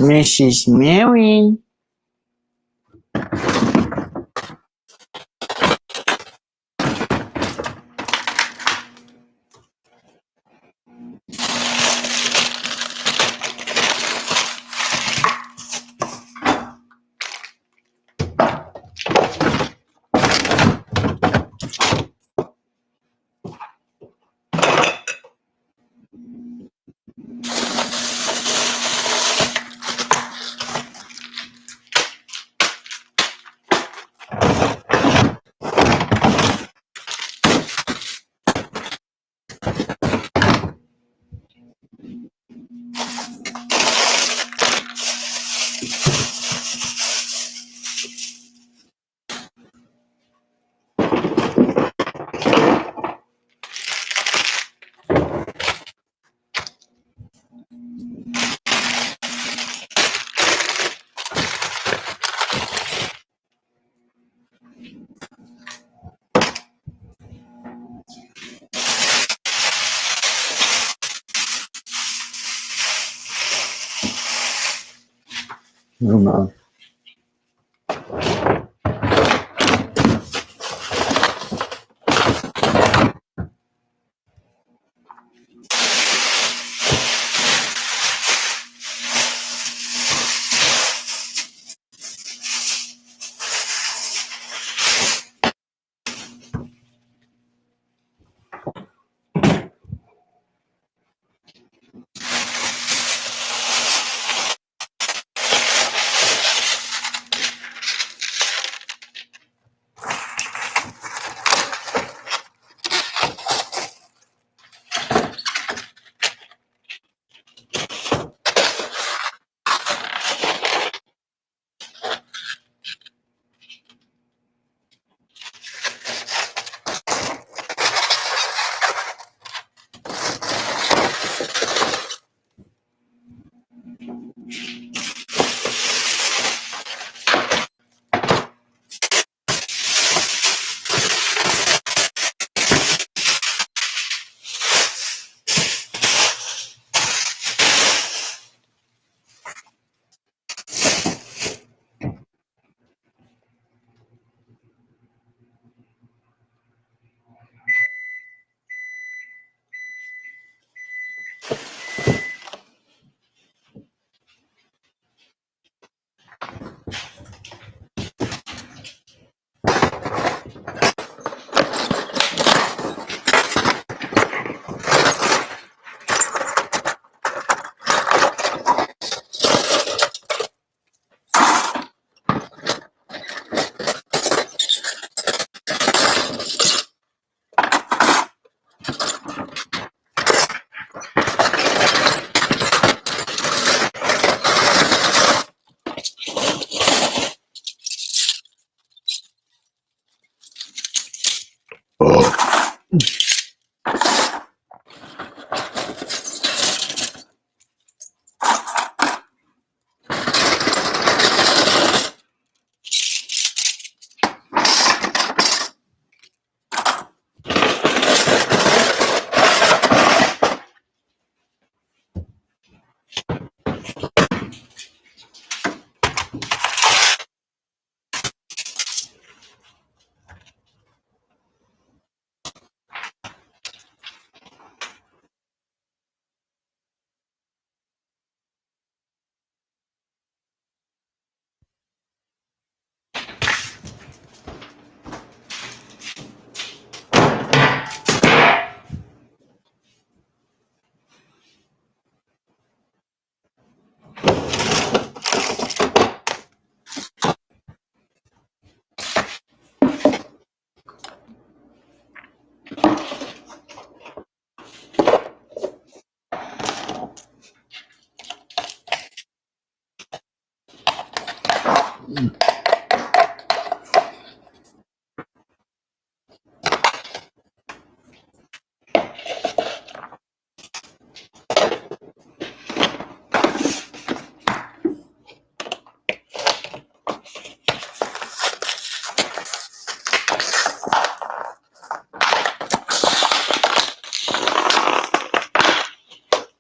Mrs. Mary. Oh, no.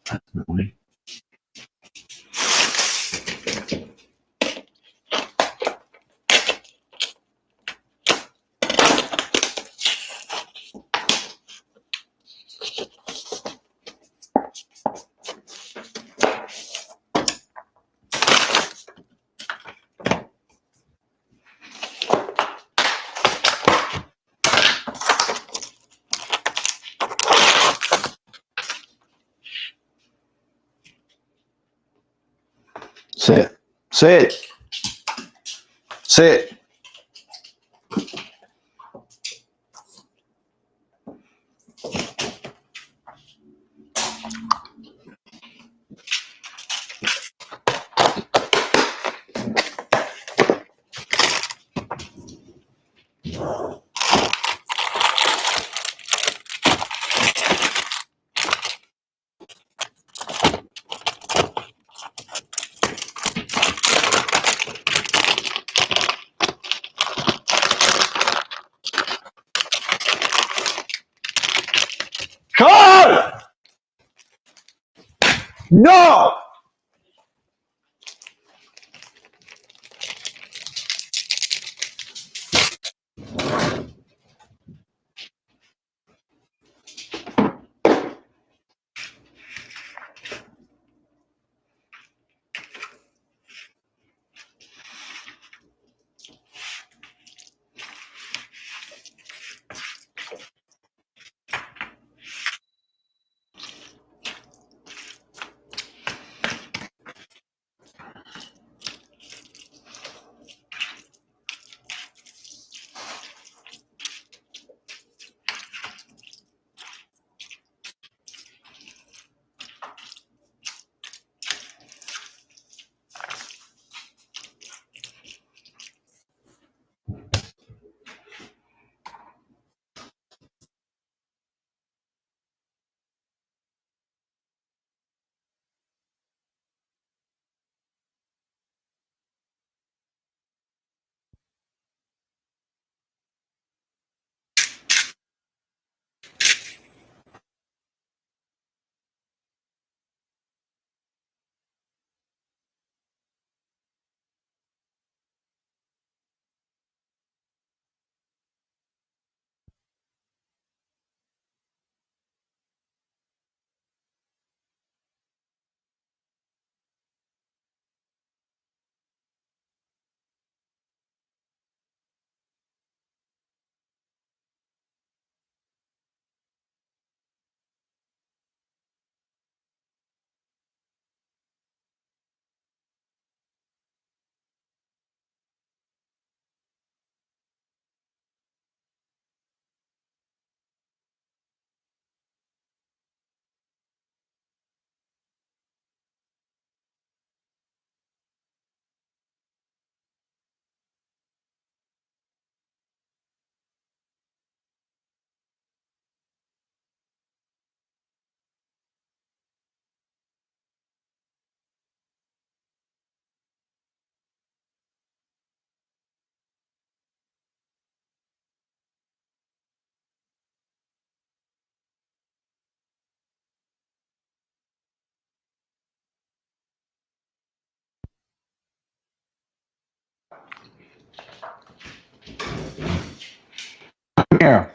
Definitely. Say it. Say it. Say it. God! No! here.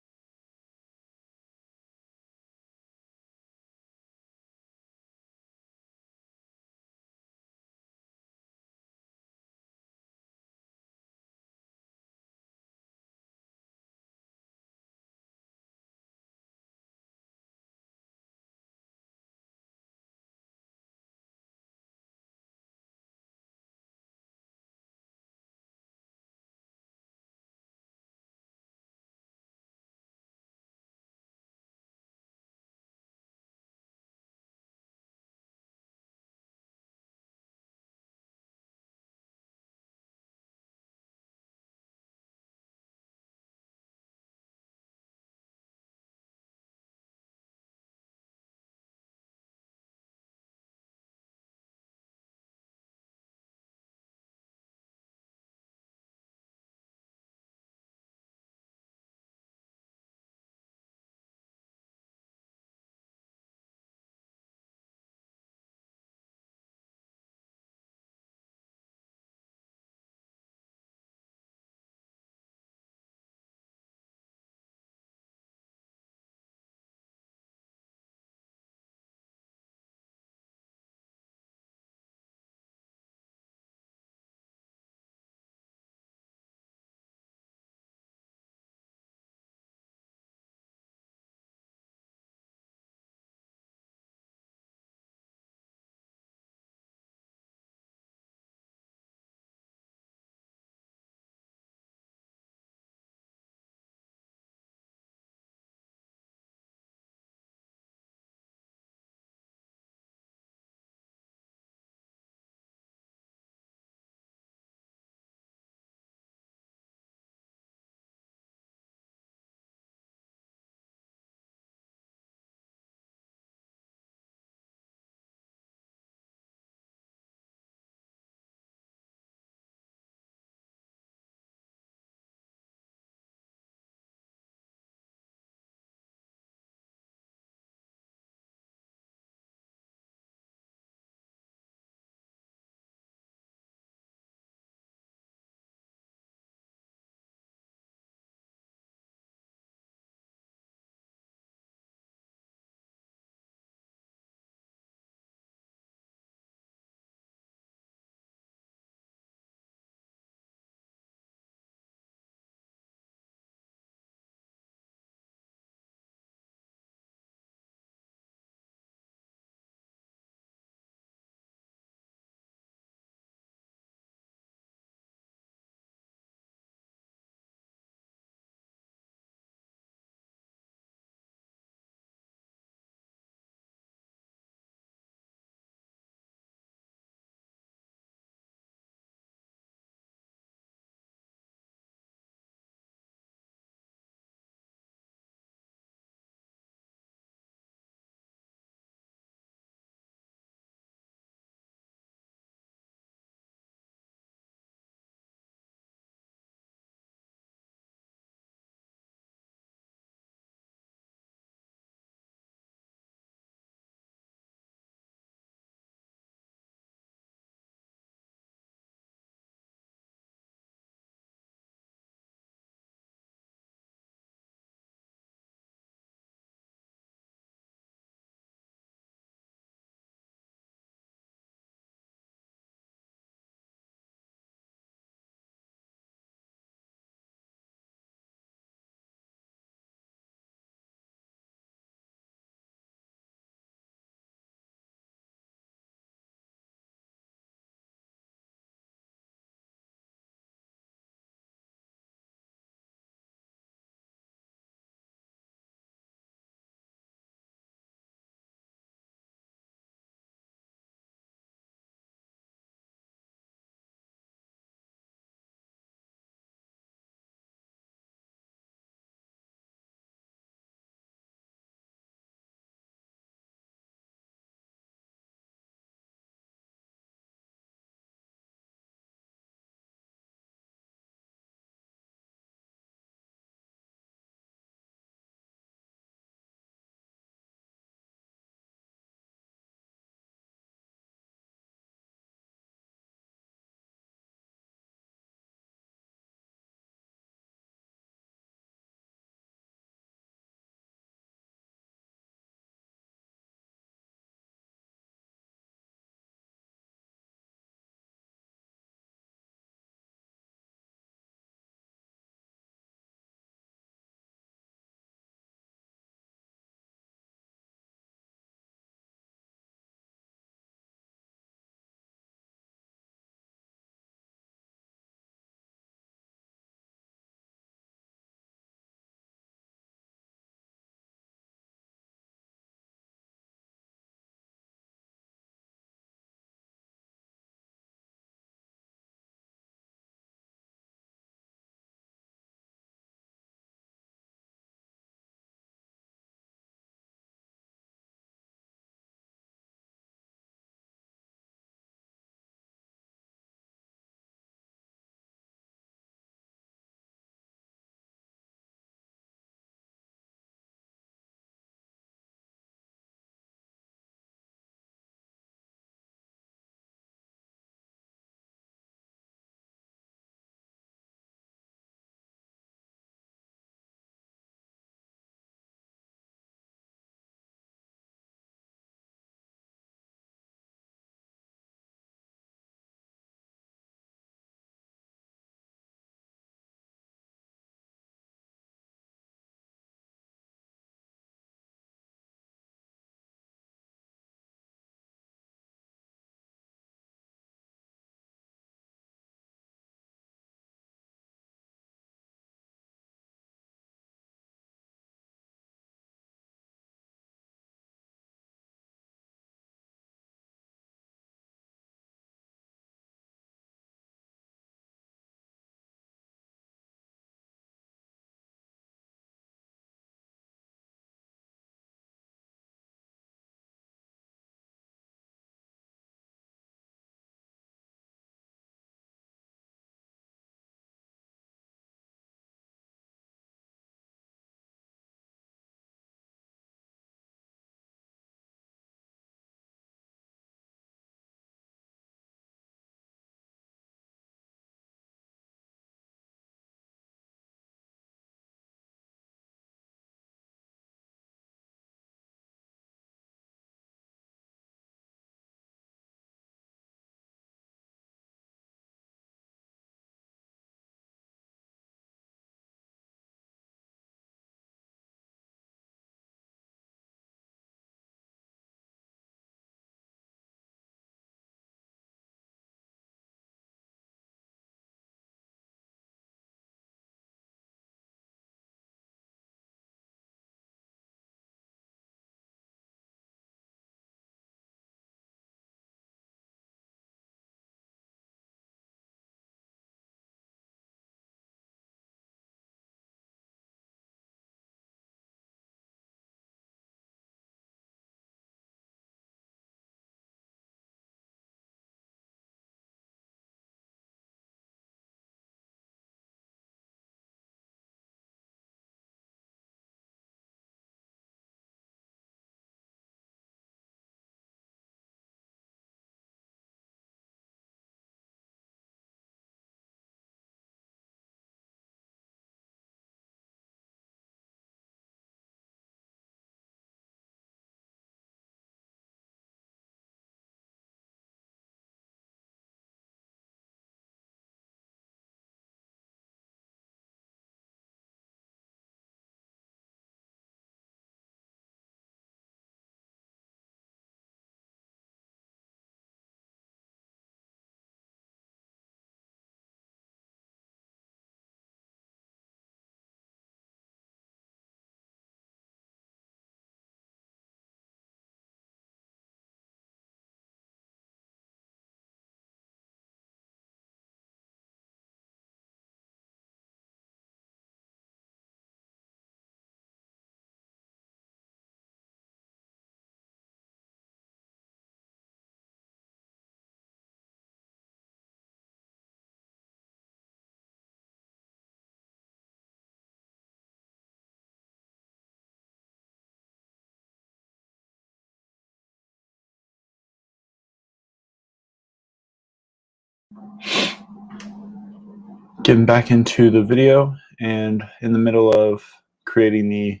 Getting back into the video, and in the middle of creating the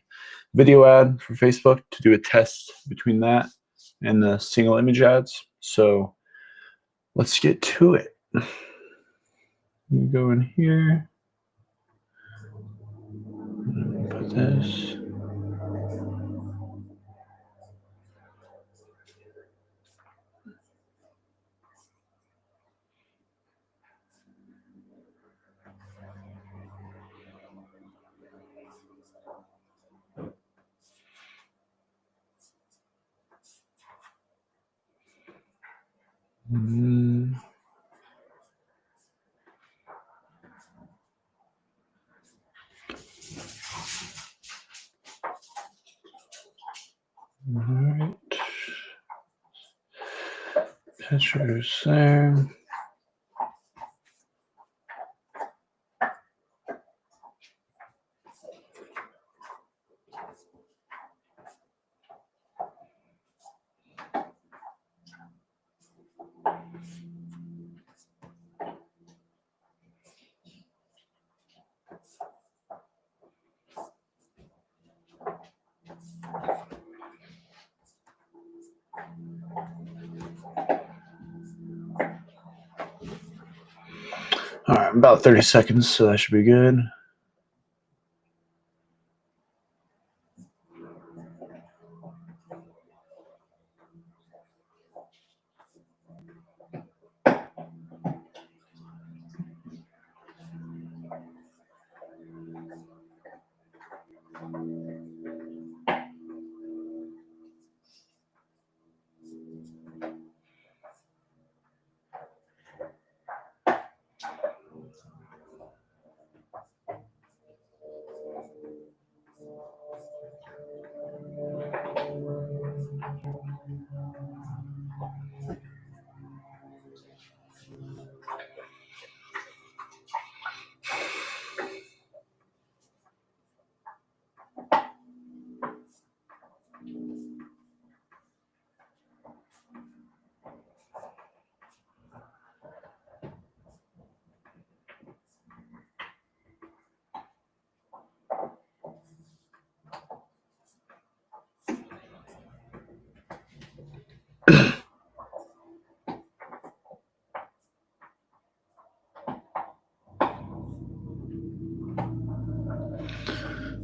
video ad for Facebook to do a test between that and the single image ads. So let's get to it. You go in here, put this. All right. Pictures there. All right, about 30 seconds, so that should be good.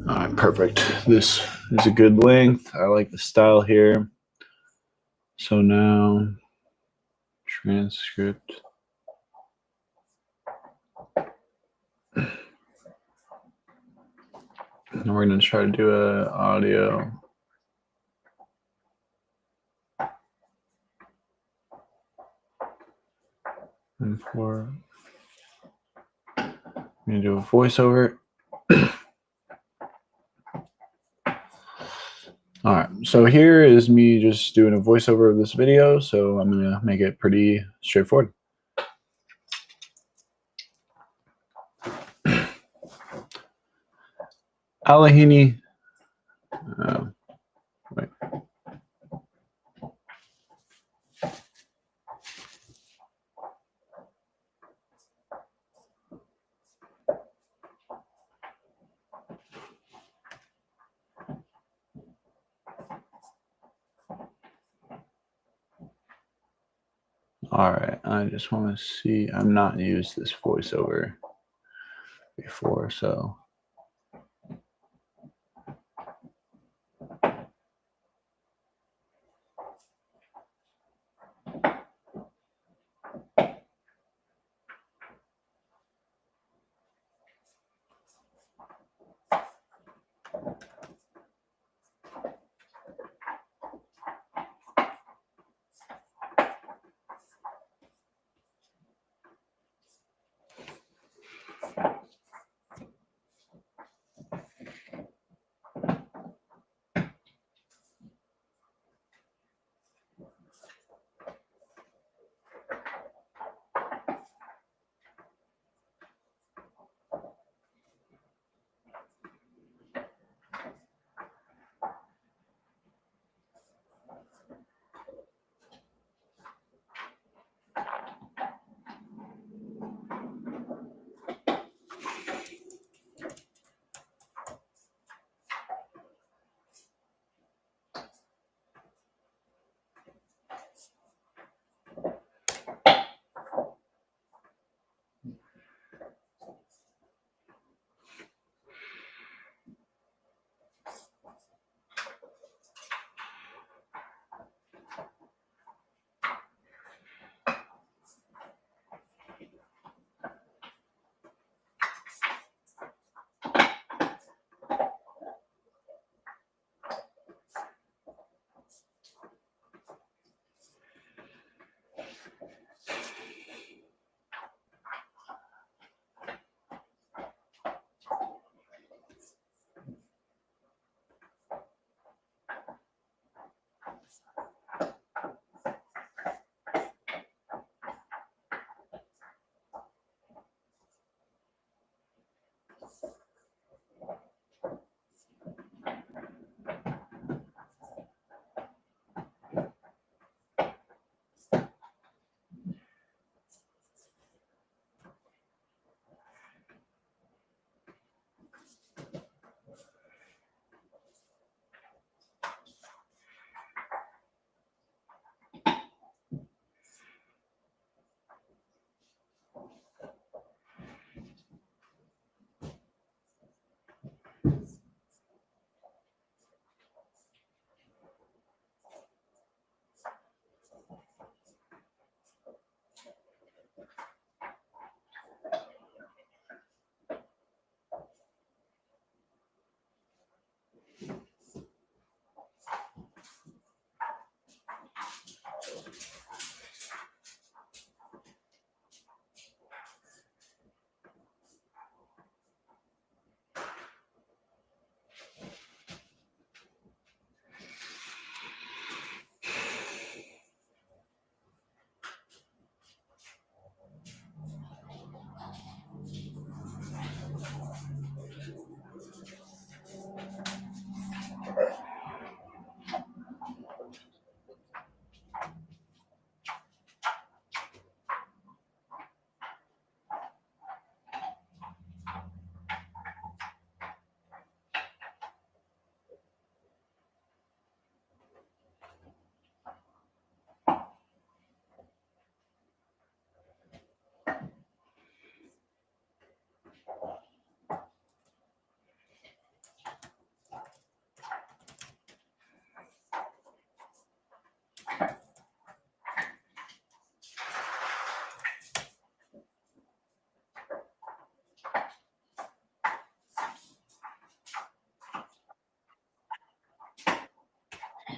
All right, perfect. This is a good length. I like the style here. So now, transcript. And we're going to try to do a audio. And for, I'm going to do a voiceover. All right, so here is me just doing a voiceover of this video. So I'm going to make it pretty straightforward. Alahini. Wait. All right, I just want to see. I've not used this voiceover before, so.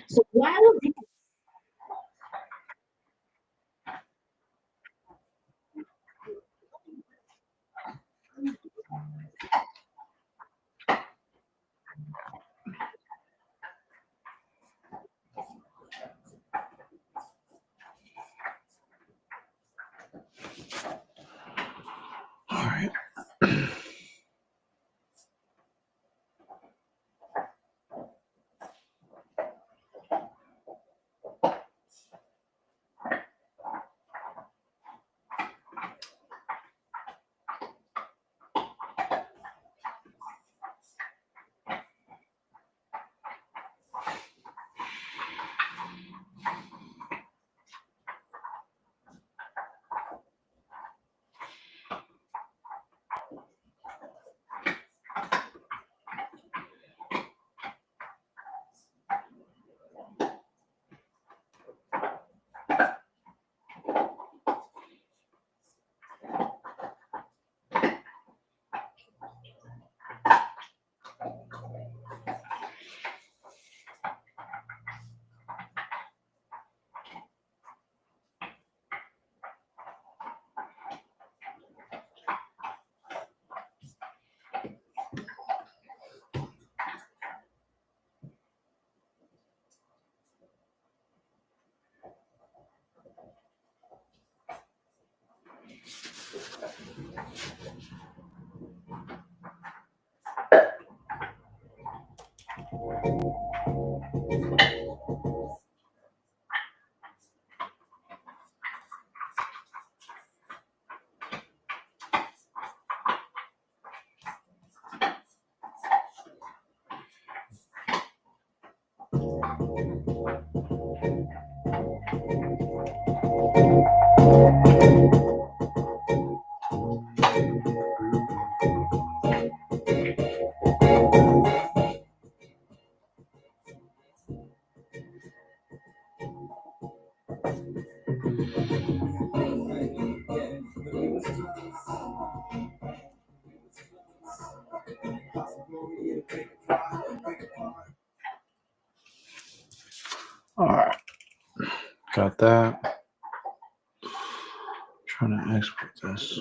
So why would All right. All right. Got that. Trying to export this.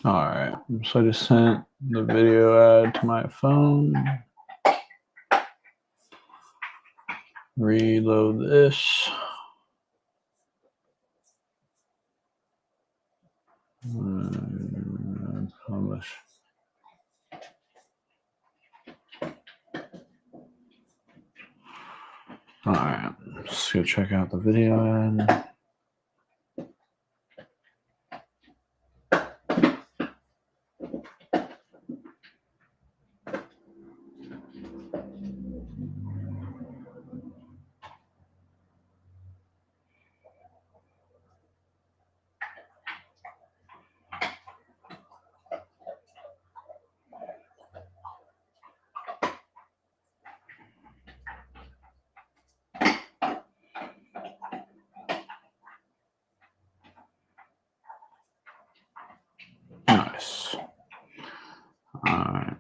All right, so I just sent the video ad to my phone. Reload this. Publish. All right, let's go check out the video ad. Nice. All right.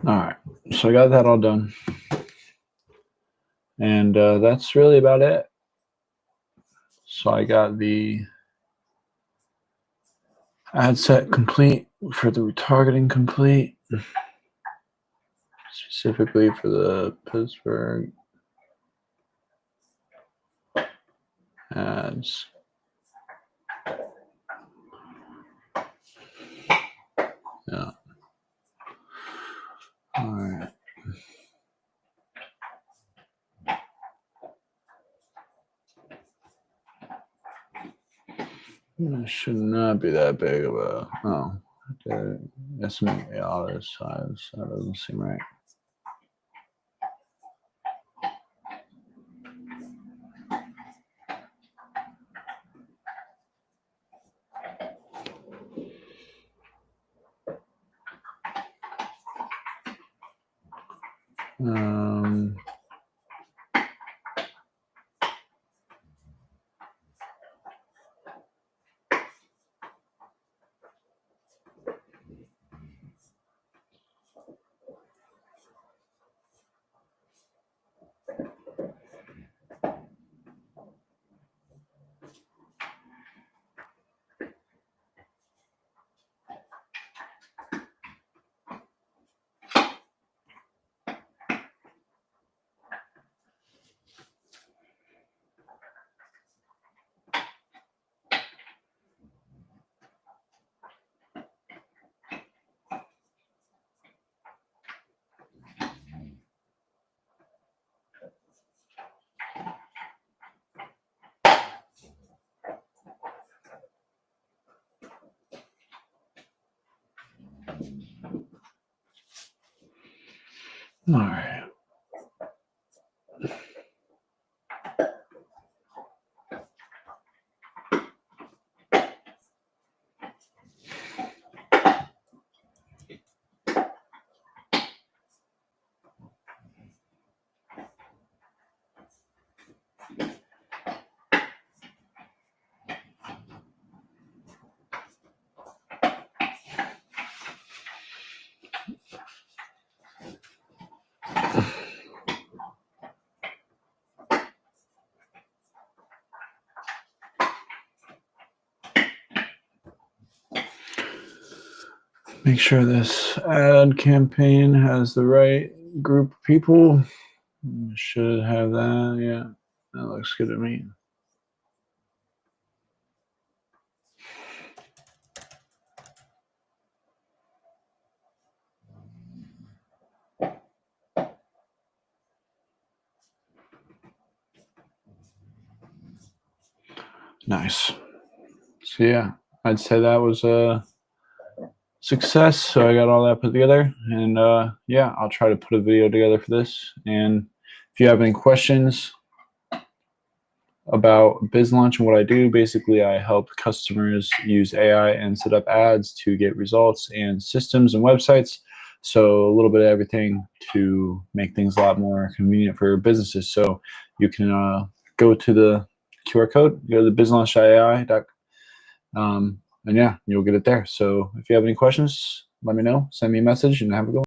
All right, so I got that all done. And that's really about it. So I got the ad set complete for the retargeting complete, specifically for the Pittsburgh ads. Yeah. All right. It should not be that big of a, estimate the auto size. That doesn't seem right. All right. Make sure this ad campaign has the right group of people. Should have that. Yeah, that looks good to me. Nice. So yeah, I'd say that was a success. So I got all that put together, and yeah, I'll try to put a video together for this. And if you have any questions, about BizLaunch and what I do. Basically, I help customers use AI and set up ads to get results and systems and websites. So a little bit of everything to make things a lot more convenient for businesses. So you can go to the QR code, go to the BizLaunch.AI, and yeah, you'll get it there. So if you have any questions, let me know, send me a message, and have a good one.